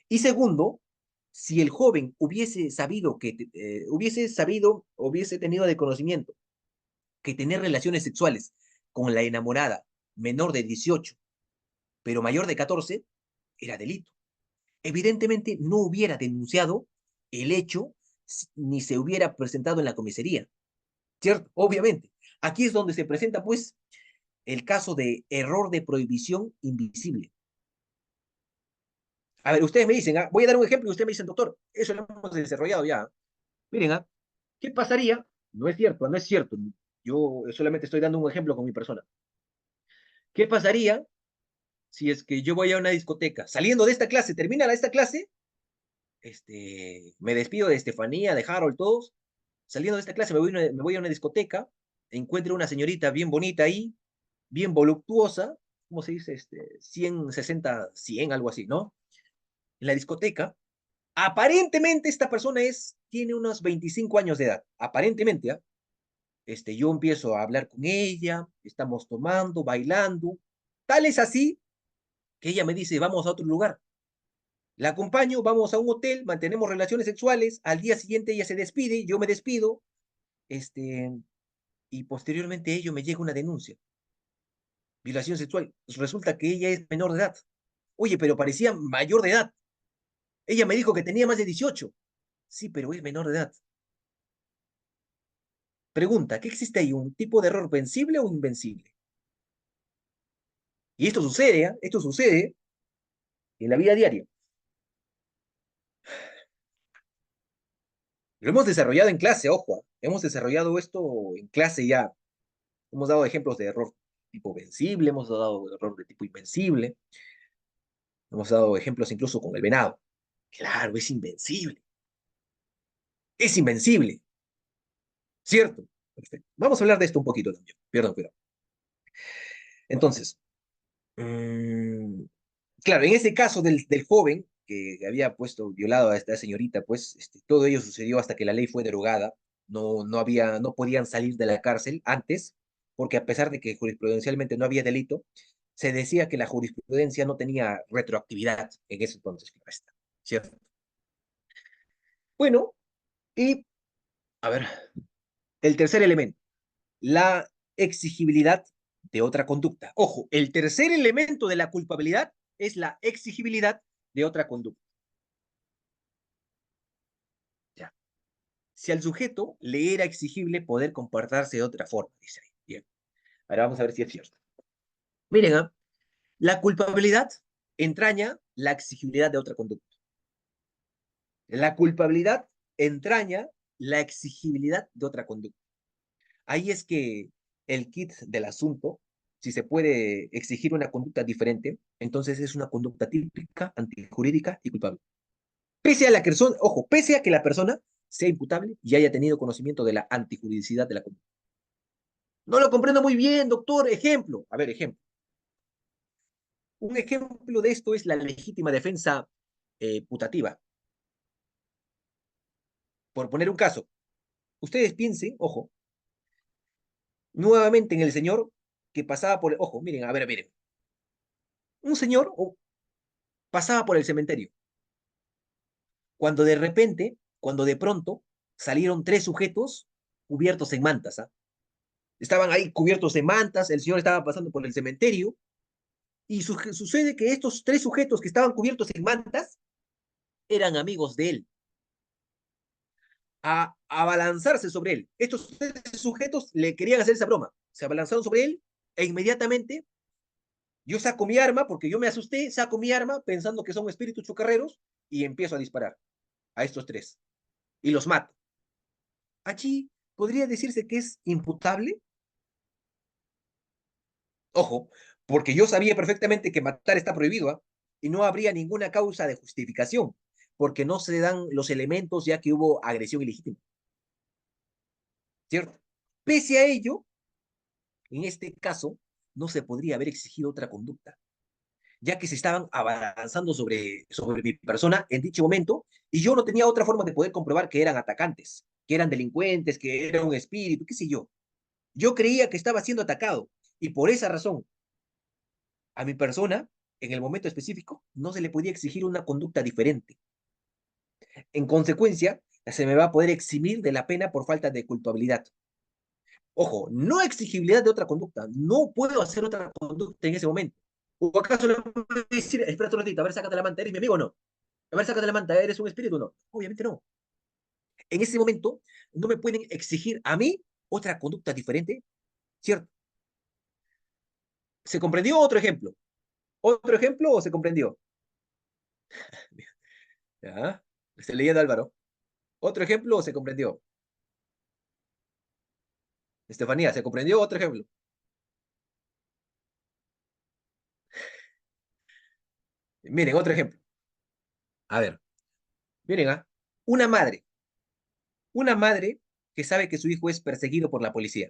Y segundo, si el joven hubiese tenido de conocimiento que tener relaciones sexuales con la enamorada menor de 18, pero mayor de 14, era delito. Evidentemente no hubiera denunciado el hecho ni se hubiera presentado en la comisaría, ¿cierto? Obviamente. Aquí es donde se presenta, pues, el caso de error de prohibición invisible. A ver, ustedes me dicen, voy a dar un ejemplo y ustedes me dicen, doctor, eso lo hemos desarrollado ya. Miren, ¿qué pasaría? No es cierto, no es cierto. Yo solamente estoy dando un ejemplo con mi persona. ¿Qué pasaría si es que yo voy a una discoteca? Saliendo de esta clase, termina esta clase, me despido de Estefanía, de Harold, todos. Saliendo de esta clase me voy a una discoteca, encuentro una señorita bien bonita ahí, bien voluptuosa, ¿cómo se dice? 100, 60, 100, algo así, ¿no? En la discoteca. Aparentemente esta persona tiene unos 25 años de edad, aparentemente, ¿ah? Yo empiezo a hablar con ella, estamos tomando, bailando, tal es así que ella me dice, vamos a otro lugar. La acompaño, vamos a un hotel, mantenemos relaciones sexuales, al día siguiente ella se despide, yo me despido, y posteriormente a ello me llega una denuncia, violación sexual. Resulta que ella es menor de edad. Oye, pero parecía mayor de edad. Ella me dijo que tenía más de 18. Sí, pero es menor de edad. Pregunta, ¿qué existe ahí? ¿Un tipo de error vencible o invencible? Y esto sucede, ¿eh? Esto sucede en la vida diaria. Lo hemos desarrollado en clase, ojo. Hemos desarrollado esto en clase ya. Hemos dado ejemplos de error tipo vencible, hemos dado error de tipo invencible. Hemos dado ejemplos incluso con el venado. Claro, es invencible. Es invencible. ¿Cierto? Perfecto. Vamos a hablar de esto un poquito también. Perdón, cuidado. Entonces, mmm, claro, en ese caso del joven que había puesto violado a esta señorita, pues todo ello sucedió hasta que la ley fue derogada. No podían salir de la cárcel antes, porque a pesar de que jurisprudencialmente no había delito, se decía que la jurisprudencia no tenía retroactividad en ese entonces, claro está, ¿cierto? Bueno, y a ver, el tercer elemento, la exigibilidad de otra conducta. Ojo, el tercer elemento de la culpabilidad es la exigibilidad de otra conducta. Ya. Si al sujeto le era exigible poder comportarse de otra forma, dice ahí. Bien. Ahora vamos a ver si es cierto. Miren, la culpabilidad entraña la exigibilidad de otra conducta. La culpabilidad entraña la exigibilidad de otra conducta. Ahí es que el kit del asunto si se puede exigir una conducta diferente, entonces es una conducta típica, antijurídica y culpable. Pese a la persona, ojo, pese a que la persona sea imputable y haya tenido conocimiento de la antijuridicidad de la conducta. No lo comprendo muy bien, doctor. Ejemplo. A ver, ejemplo. Un ejemplo de esto es la legítima defensa putativa. Por poner un caso, ustedes piensen, ojo, nuevamente en el señor que pasaba por, ojo, miren, a ver, miren. Un señor pasaba por el cementerio. Cuando de repente, cuando de pronto salieron tres sujetos cubiertos en mantas, ¿ah? Estaban ahí cubiertos en mantas, el señor estaba pasando por el cementerio, y sucede que estos tres sujetos que estaban cubiertos en mantas eran amigos de él. A abalanzarse sobre él. Estos tres sujetos le querían hacer esa broma. Se abalanzaron sobre él e inmediatamente yo saco mi arma, porque yo me asusté, saco mi arma pensando que son espíritus chocarreros y empiezo a disparar a estos tres y los mato. Allí podría decirse que es imputable. Ojo, porque yo sabía perfectamente que matar está prohibido, ¿eh? Y no habría ninguna causa de justificación, porque no se dan los elementos ya que hubo agresión ilegítima. ¿Cierto? Pese a ello, en este caso, no se podría haber exigido otra conducta, ya que se estaban avanzando sobre mi persona en dicho momento, y yo no tenía otra forma de poder comprobar que eran atacantes, que eran delincuentes, que era un espíritu, qué sé yo. Yo creía que estaba siendo atacado, y por esa razón, a mi persona, en el momento específico, no se le podía exigir una conducta diferente. En consecuencia, se me va a poder eximir de la pena por falta de culpabilidad. Ojo, no exigibilidad de otra conducta. No puedo hacer otra conducta en ese momento. ¿O acaso le puedo decir, espérate un ratito, a ver, sácate la manta, ¿eres mi amigo o no? A ver, sácate la manta, ¿eres un espíritu o no? Obviamente no. En ese momento, no me pueden exigir a mí otra conducta diferente, ¿cierto? ¿Se comprendió otro ejemplo? ¿Otro ejemplo o se comprendió? ¿Ya? Estoy leyendo, Álvaro. ¿Otro ejemplo o se comprendió? Estefanía, ¿se comprendió otro ejemplo? Miren, otro ejemplo. A ver, miren, ¿ah? Una madre. Una madre que sabe que su hijo es perseguido por la policía.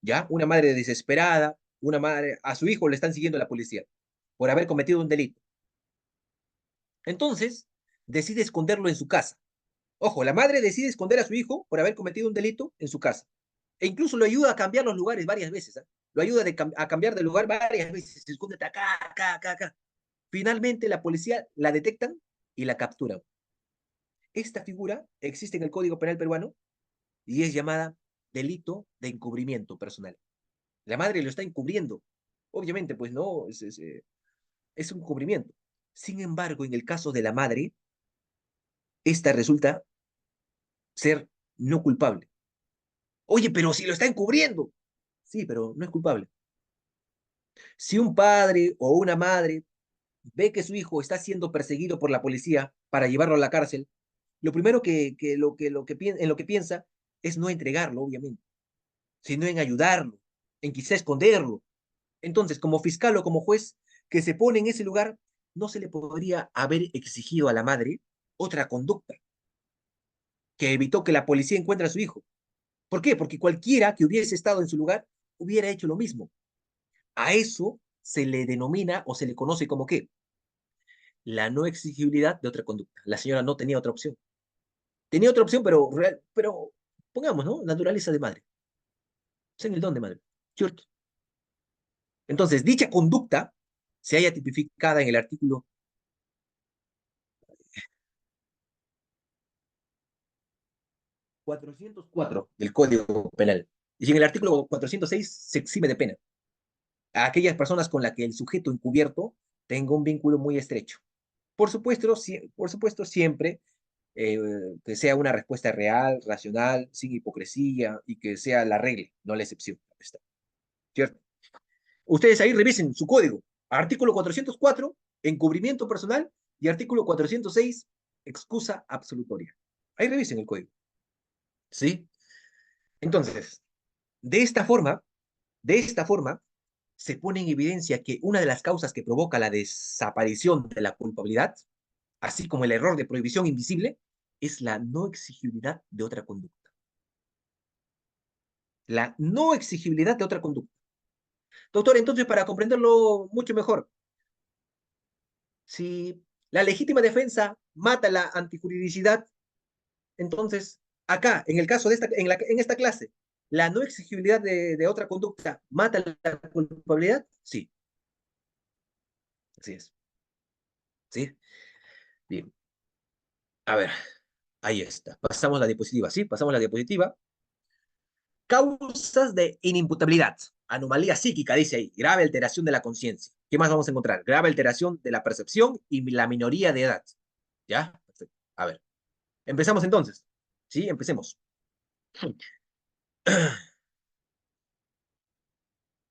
¿Ya? Una madre desesperada, una madre, a su hijo le están siguiendo la policía por haber cometido un delito. Entonces, decide esconderlo en su casa. Ojo, la madre decide esconder a su hijo por haber cometido un delito en su casa. E incluso lo ayuda a cambiar los lugares varias veces. ¿Eh? Lo ayuda a cambiar de lugar varias veces. Se esconde acá, acá, acá, acá. Finalmente, la policía la detectan y la capturan. Esta figura existe en el Código Penal peruano y es llamada delito de encubrimiento personal. La madre lo está encubriendo. Obviamente, pues no, es un encubrimiento. Sin embargo, en el caso de la madre, esta resulta ser no culpable. Oye, pero si lo está encubriendo. Sí, pero no es culpable. Si un padre o una madre ve que su hijo está siendo perseguido por la policía para llevarlo a la cárcel, lo primero en lo que piensa es no entregarlo, obviamente, sino en ayudarlo, en quizá esconderlo. Entonces, como fiscal o como juez que se pone en ese lugar, no se le podría haber exigido a la madre otra conducta que evitó que la policía encuentre a su hijo. ¿Por qué? Porque cualquiera que hubiese estado en su lugar hubiera hecho lo mismo. A eso se le denomina o se le conoce como ¿qué? La no exigibilidad de otra conducta. La señora no tenía otra opción. Tenía otra opción, pero pongamos, ¿no? Naturaleza de madre. Es en el don de madre. ¿Cierto? Entonces, dicha conducta se haya tipificada en el artículo 404 del Código Penal. Y en el artículo 406 se exime de pena a aquellas personas con las que el sujeto encubierto tenga un vínculo muy estrecho. Por supuesto siempre eh, que sea una respuesta real, racional, sin hipocresía y que sea la regla, no la excepción. ¿Cierto? Ustedes ahí revisen su código. Artículo 404, encubrimiento personal, y artículo 406, excusa absolutoria. Ahí revisen el código. ¿Sí? Entonces, de esta forma, se pone en evidencia que una de las causas que provoca la desaparición de la culpabilidad, así como el error de prohibición invisible, es la no exigibilidad de otra conducta. La no exigibilidad de otra conducta. Doctor, entonces, para comprenderlo mucho mejor, si la legítima defensa mata la antijuridicidad, entonces, acá, en el caso de en esta clase, ¿la no exigibilidad de otra conducta mata la culpabilidad? Sí, así es. ¿Sí? Bien. A ver, ahí está. Pasamos la diapositiva, ¿sí? Pasamos la diapositiva. Causas de inimputabilidad. Anomalía psíquica, dice ahí. Grave alteración de la conciencia. ¿Qué más vamos a encontrar? Grave alteración de la percepción y la minoría de edad. ¿Ya? Perfecto. A ver. Empezamos entonces. ¿Sí? Empecemos.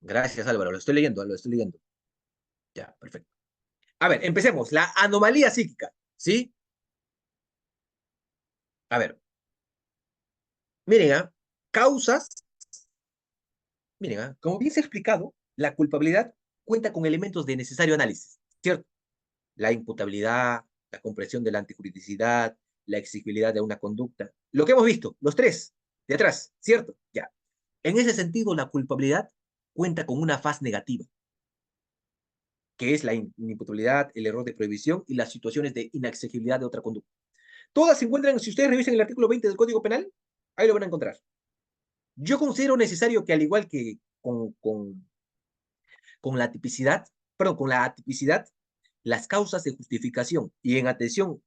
Gracias, Álvaro. Lo estoy leyendo, lo estoy leyendo. Ya, perfecto. A ver, empecemos. La anomalía psíquica. ¿Sí? A ver. Miren, causas. Miren, como bien se ha explicado, la culpabilidad cuenta con elementos de necesario análisis, ¿cierto? La imputabilidad, la comprensión de la antijuridicidad, la exigibilidad de una conducta. Lo que hemos visto, los tres, de atrás, ¿cierto? Ya. En ese sentido, la culpabilidad cuenta con una faz negativa, que es la inimputabilidad, el error de prohibición y las situaciones de inaccesibilidad de otra conducta. Todas se encuentran, si ustedes revisan el artículo 20 del Código Penal, ahí lo van a encontrar. Yo considero necesario que, al igual que con la tipicidad, perdón, con la atipicidad, las causas de justificación y en atención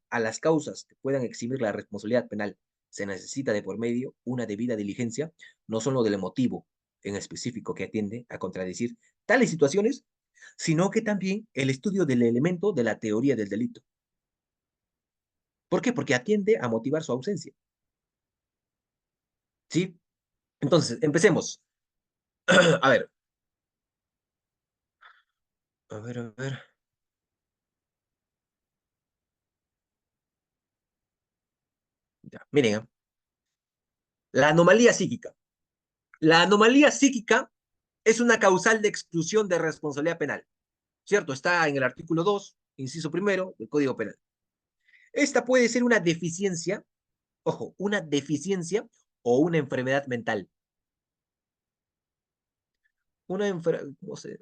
a las causas que puedan eximir la responsabilidad penal, se necesita de por medio una debida diligencia, no solo del motivo en específico que atiende a contradecir tales situaciones, sino que también el estudio del elemento de la teoría del delito. ¿Por qué? Porque atiende a motivar su ausencia. ¿Sí? Entonces, empecemos. A ver. A ver, a ver. Ya, miren, la anomalía psíquica. La anomalía psíquica es una causal de exclusión de responsabilidad penal, ¿cierto? Está en el artículo 2, inciso primero del Código Penal. Esta puede ser una deficiencia, ojo, una deficiencia o una enfermedad mental. Una enfermedad, ¿cómo se?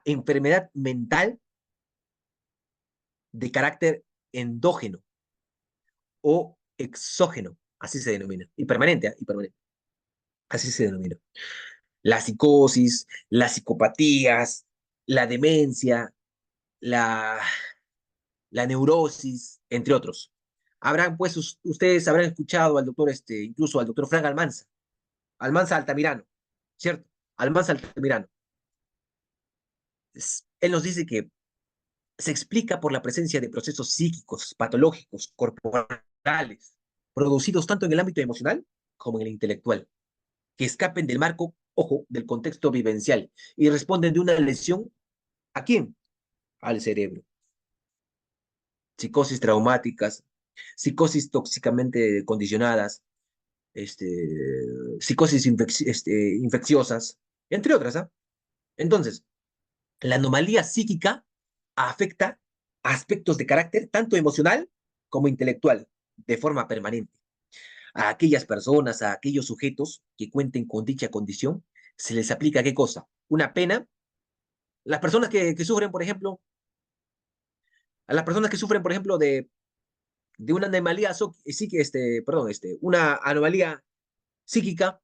Enfermedad mental de carácter endógeno o exógeno, así se denomina, y permanente, y permanente, así se denomina. La psicosis, las psicopatías, la demencia, la, la neurosis, entre otros. Habrán, pues, ustedes habrán escuchado al doctor, incluso al doctor Frank Almanza, Almanza Altamirano, ¿cierto? Almanza Altamirano. Él nos dice que se explica por la presencia de procesos psíquicos, patológicos, corporales, producidos tanto en el ámbito emocional como en el intelectual, que escapen del marco, ojo, del contexto vivencial y responden de una lesión. ¿A quién? Al cerebro. Psicosis traumáticas, psicosis tóxicamente condicionadas, este, psicosis infecciosas, entre otras. Entonces, la anomalía psíquica afecta aspectos de carácter tanto emocional como intelectual, de forma permanente. A aquellas personas, a aquellos sujetos que cuenten con dicha condición, se les aplica ¿qué cosa? Una pena. Las personas que sufren, por ejemplo, a las personas que sufren, por ejemplo, de una anomalía, perdón, una anomalía psíquica,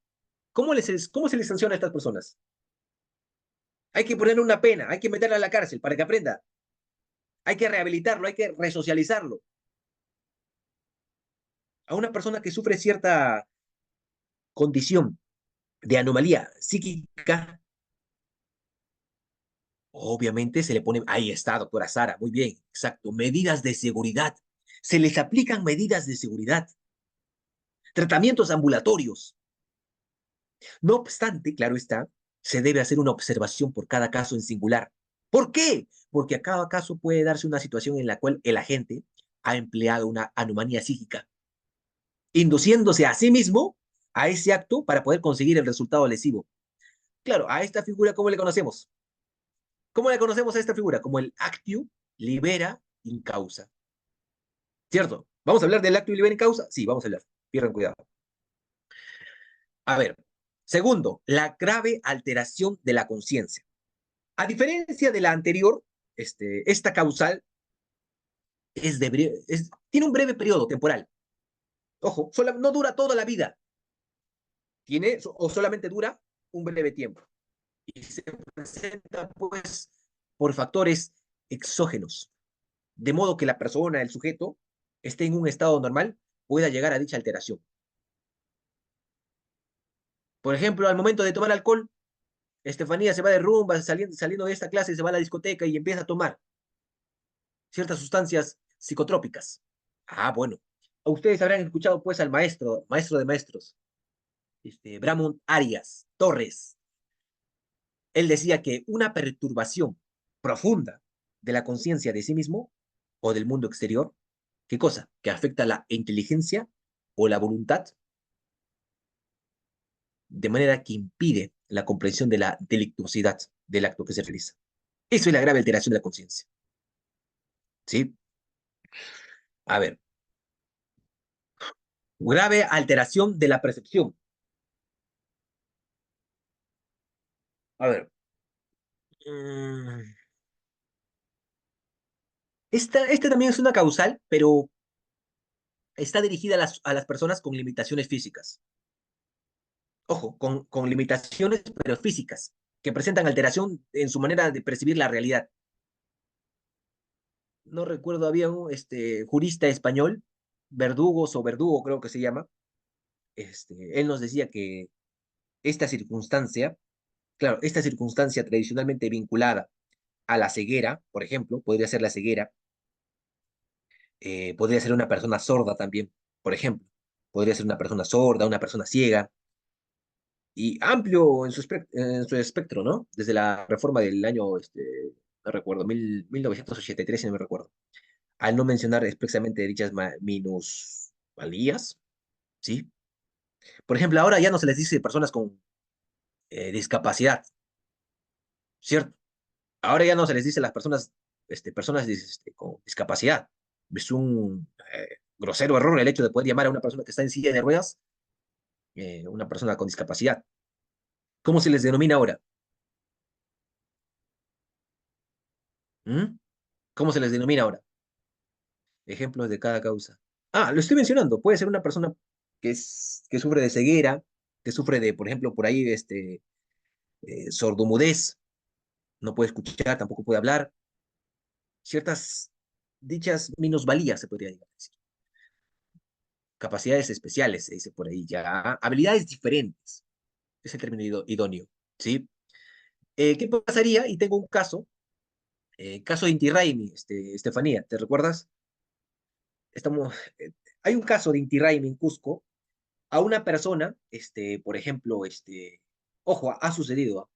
¿cómo se les sanciona a estas personas? Hay que ponerle una pena, hay que meterla a la cárcel para que aprenda. Hay que rehabilitarlo, hay que resocializarlo. A una persona que sufre cierta condición de anomalía psíquica, obviamente se le pone, ahí está, doctora Sara, muy bien, exacto, medidas de seguridad. Se les aplican medidas de seguridad, tratamientos ambulatorios. No obstante, claro está, se debe hacer una observación por cada caso en singular. ¿Por qué? Porque a cada caso puede darse una situación en la cual el agente ha empleado una anomalía psíquica, induciéndose a sí mismo a ese acto para poder conseguir el resultado lesivo. Claro, a esta figura, ¿cómo le conocemos? ¿Cómo le conocemos a esta figura? Como el actio libera in causa. ¿Cierto? ¿Vamos a hablar del actio libera in causa? Sí, vamos a hablar. Pierdan cuidado. A ver, segundo, la grave alteración de la conciencia. A diferencia de la anterior, esta causal tiene un breve periodo temporal. Ojo, no dura toda la vida. O solamente dura un breve tiempo. Y se presenta, pues, por factores exógenos. De modo que la persona, el sujeto, esté en un estado normal, pueda llegar a dicha alteración. Por ejemplo, al momento de tomar alcohol, Estefanía se va de rumba, saliendo de esta clase, se va a la discoteca y empieza a tomar ciertas sustancias psicotrópicas. Ah, bueno. Ustedes habrán escuchado pues al maestro de maestros, Bramont Arias Torres. Él decía que una perturbación profunda de la conciencia de sí mismo o del mundo exterior, ¿qué cosa? Que afecta la inteligencia o la voluntad, de manera que impide la comprensión de la delictuosidad del acto que se realiza. Eso es la grave alteración de la conciencia. ¿Sí? A ver, grave alteración de la percepción. A ver. Esta también es una causal, pero está dirigida a las personas con limitaciones físicas. Ojo, con limitaciones, pero físicas, que presentan alteración en su manera de percibir la realidad. No recuerdo, había un jurista español, Verdugo creo que se llama. Él nos decía que esta circunstancia, claro, esta circunstancia tradicionalmente vinculada a la ceguera, por ejemplo, podría ser la ceguera, podría ser una persona sorda también, por ejemplo, podría ser una persona sorda, una persona ciega, y amplio en su espectro, ¿no? Desde la reforma del año, no recuerdo, 1983, si no me recuerdo, al no mencionar expresamente dichas minusvalías, ¿sí? Por ejemplo, ahora ya no se les dice personas con discapacidad, ¿cierto? Ahora ya no se les dice a las personas con discapacidad. Es un grosero error el hecho de poder llamar a una persona que está en silla de ruedas una persona con discapacidad. ¿Cómo se les denomina ahora? ¿Mm? ¿Cómo se les denomina ahora? Ejemplos de cada causa. Ah, lo estoy mencionando. Puede ser una persona que sufre de ceguera, que sufre de, por ejemplo, por ahí, sordomudez, no puede escuchar, tampoco puede hablar. Ciertas dichas minusvalías, se podría decir. Capacidades especiales, se dice por ahí ya. Habilidades diferentes. Es el término idóneo, ¿sí? ¿Qué pasaría? Y tengo un caso de Inti Raymi, Estefanía, ¿te recuerdas? Estamos, hay un caso de Inti Raymi en Cusco, a una persona, por ejemplo, ojo, ha sucedido.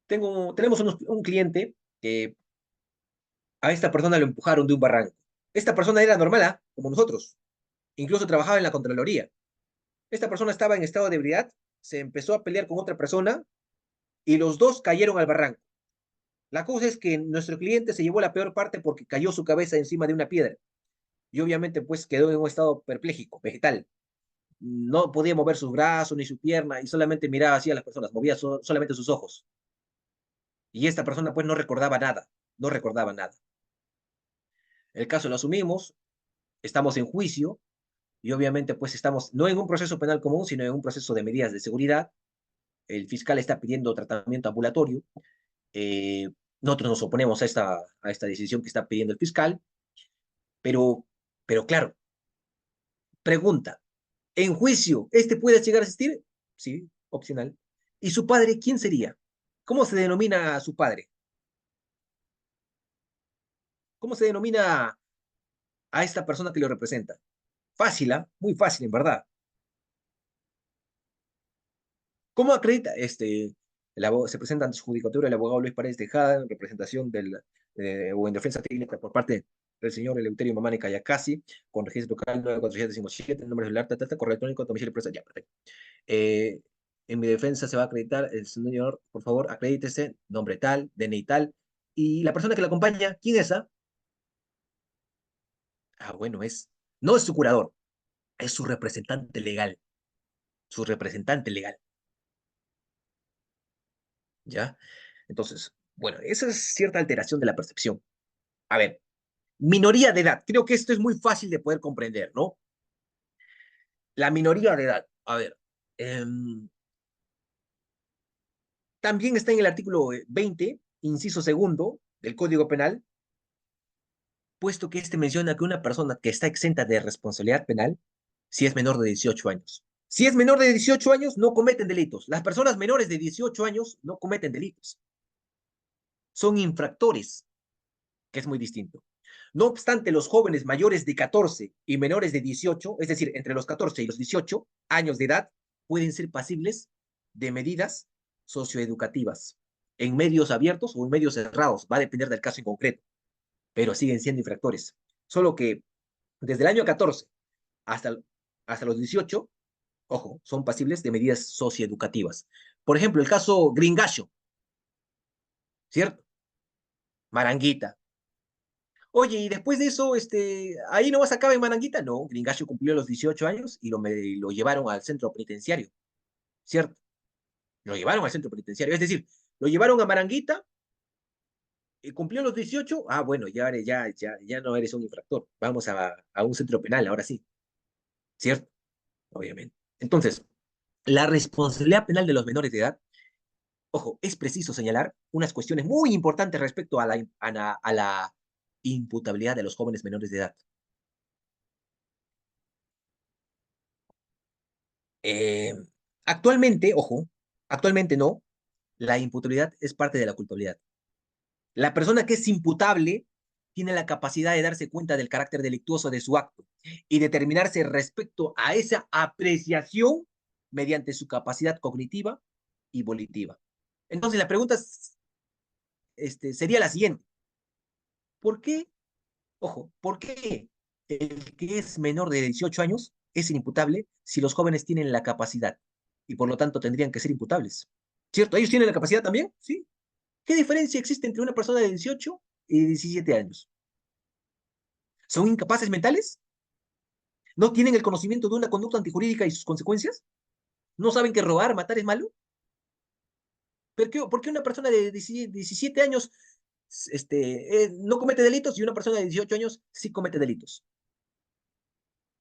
Tenemos un cliente que a esta persona lo empujaron de un barranco. Esta persona era normal, ¿ah? Como nosotros. Incluso trabajaba en la Contraloría. Esta persona estaba en estado de ebriedad, se empezó a pelear con otra persona y los dos cayeron al barranco. La cosa es que nuestro cliente se llevó la peor parte porque cayó su cabeza encima de una piedra y obviamente pues quedó en un estado perpléjico, vegetal. No podía mover sus brazos ni su pierna y solamente miraba así a las personas, movía solamente sus ojos. Y esta persona pues no recordaba nada, no recordaba nada. El caso lo asumimos, estamos en juicio y obviamente pues estamos no en un proceso penal común, sino en un proceso de medidas de seguridad. El fiscal está pidiendo tratamiento ambulatorio. Eh, Nosotros nos oponemos a esta decisión que está pidiendo el fiscal, pero, pero claro, pregunta, ¿en juicio puede llegar a asistir? Sí, opcional. ¿Y su padre quién sería? ¿Cómo se denomina a su padre? ¿Cómo se denomina a esta persona que lo representa? Fácil, ¿ah? Muy fácil, en verdad. ¿Cómo acredita? Se presenta ante su judicatura el abogado Luis Paredes Tejada en representación o en defensa técnica por parte el señor Eleuterio Mamani Kayakasi, con registro local 94757, número celular, correo electrónico, domicilio empresa, ya, perfecto. Eh, en mi defensa se va a acreditar el señor, por favor, acredítese, nombre tal, DNI tal, y la persona que la acompaña, ¿quién es esa? Ah, bueno, no es su curador, es su representante legal, ¿ya? Entonces, bueno, esa es cierta alteración de la percepción. A ver, minoría de edad, creo que esto es muy fácil de poder comprender, ¿no? La minoría de edad, a ver, también está en el artículo 20, inciso segundo del Código Penal, puesto que este menciona que una persona que está exenta de responsabilidad penal si es menor de 18 años. Si es menor de 18 años, no cometen delitos. Las personas menores de 18 años no cometen delitos. Son infractores, que es muy distinto. No obstante, los jóvenes mayores de 14 y menores de 18, es decir, entre los 14 y los 18 años de edad, pueden ser pasibles de medidas socioeducativas en medios abiertos o en medios cerrados. Va a depender del caso en concreto, pero siguen siendo infractores. Solo que desde el año 14 hasta, hasta los 18, ojo, son pasibles de medidas socioeducativas. Por ejemplo, el caso Gringallo, ¿cierto? Maranguita. Oye, y después de eso, ahí nomás acaba en Maranguita. No, Gringallo cumplió los 18 años y lo llevaron al centro penitenciario, ¿cierto? Lo llevaron al centro penitenciario. Es decir, lo llevaron a Maranguita y cumplió los 18. Ah, bueno, ya no eres un infractor. Vamos a un centro penal, ahora sí, ¿cierto? Obviamente. Entonces, la responsabilidad penal de los menores de edad, ojo, es preciso señalar unas cuestiones muy importantes respecto a la imputabilidad de los jóvenes menores de edad. Eh, Actualmente, ojo, actualmente no, la imputabilidad es parte de la culpabilidad. La persona que es imputable tiene la capacidad de darse cuenta del carácter delictuoso de su acto y determinarse respecto a esa apreciación mediante su capacidad cognitiva y volitiva. Entonces, la pregunta sería la siguiente. ¿Por qué, ojo, por qué el que es menor de 18 años es inimputable si los jóvenes tienen la capacidad y por lo tanto tendrían que ser imputables? ¿Cierto? ¿Ellos tienen la capacidad también? ¿Sí? ¿Qué diferencia existe entre una persona de 18 y de 17 años? ¿Son incapaces mentales? ¿No tienen el conocimiento de una conducta antijurídica y sus consecuencias? ¿No saben que robar, matar es malo? ¿Por qué una persona de 17 años no comete delitos y una persona de 18 años sí comete delitos?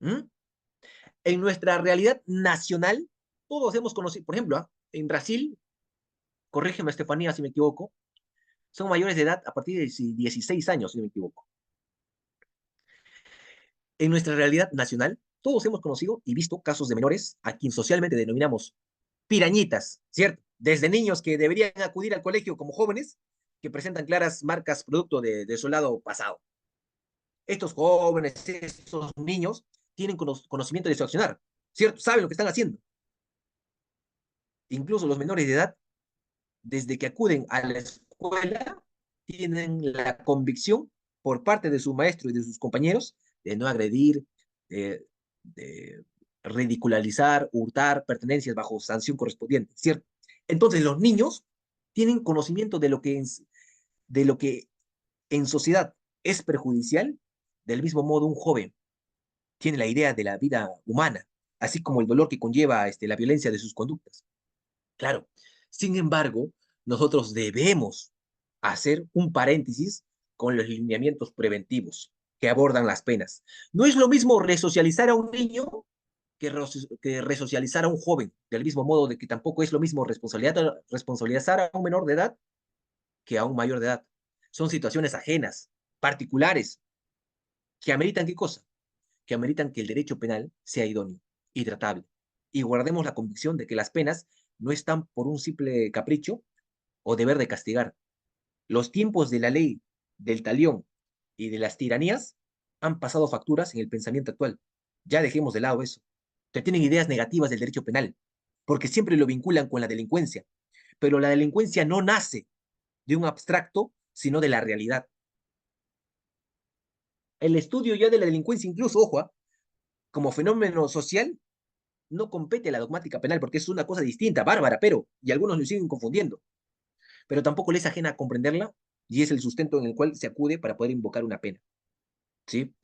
¿Mm? En nuestra realidad nacional, todos hemos conocido, por ejemplo, en Brasil, corrígeme Estefanía si me equivoco, son mayores de edad a partir de 16 años, si no me equivoco. En nuestra realidad nacional, todos hemos conocido y visto casos de menores a quien socialmente denominamos pirañitas, ¿cierto? Desde niños que deberían acudir al colegio como jóvenes, que presentan claras marcas producto de su lado pasado. Estos jóvenes, estos niños, tienen conocimiento de su accionar, ¿cierto? Saben lo que están haciendo. Incluso los menores de edad, desde que acuden a la escuela, tienen la convicción por parte de su maestro y de sus compañeros de no agredir, de ridicularizar, hurtar pertenencias bajo sanción correspondiente, ¿cierto? Entonces los niños tienen conocimiento de lo que en sociedad es perjudicial, del mismo modo un joven tiene la idea de la vida humana, así como el dolor que conlleva la violencia de sus conductas. Claro, sin embargo, nosotros debemos hacer un paréntesis con los lineamientos preventivos que abordan las penas. No es lo mismo resocializar a un niño que resocializar a un joven, del mismo modo de que tampoco es lo mismo responsabilizar a un menor de edad que a un mayor de edad. Son situaciones ajenas, particulares, que ameritan ¿qué cosa? Que ameritan que el derecho penal sea idóneo y tratable. Y guardemos la convicción de que las penas no están por un simple capricho o deber de castigar. Los tiempos de la ley del talión y de las tiranías han pasado facturas en el pensamiento actual. Ya dejemos de lado eso. Que tienen ideas negativas del derecho penal, porque siempre lo vinculan con la delincuencia. Pero la delincuencia no nace de un abstracto, sino de la realidad. El estudio ya de la delincuencia, incluso, ojo, como fenómeno social, no compete a la dogmática penal porque es una cosa distinta, bárbara, pero, y algunos lo siguen confundiendo, pero tampoco le es ajena a comprenderla y es el sustento en el cual se acude para poder invocar una pena. ¿Sí?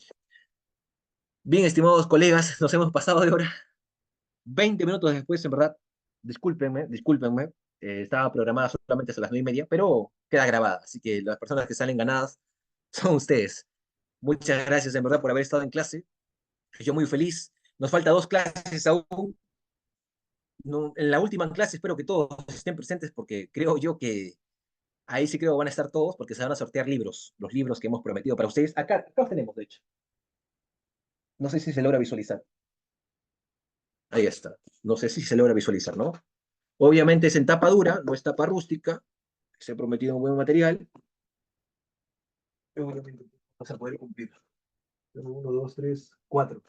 Bien, estimados colegas, nos hemos pasado de hora. 20 minutos después, en verdad, discúlpenme, estaba programada solamente hasta las 9:30, pero queda grabada, así que las personas que salen ganadas son ustedes. Muchas gracias, en verdad, por haber estado en clase. Yo muy feliz. Nos falta 2 clases aún. No, en la última clase espero que todos estén presentes porque creo yo que ahí sí creo van a estar todos porque se van a sortear libros, los libros que hemos prometido para ustedes. Acá los tenemos, de hecho. No sé si se logra visualizar. Ahí está. No sé si se logra visualizar, ¿no? Obviamente es en tapa dura, no es tapa rústica. Se ha prometido un buen material. Obviamente vamos a poder cumplir. 1, 2, 3, 4.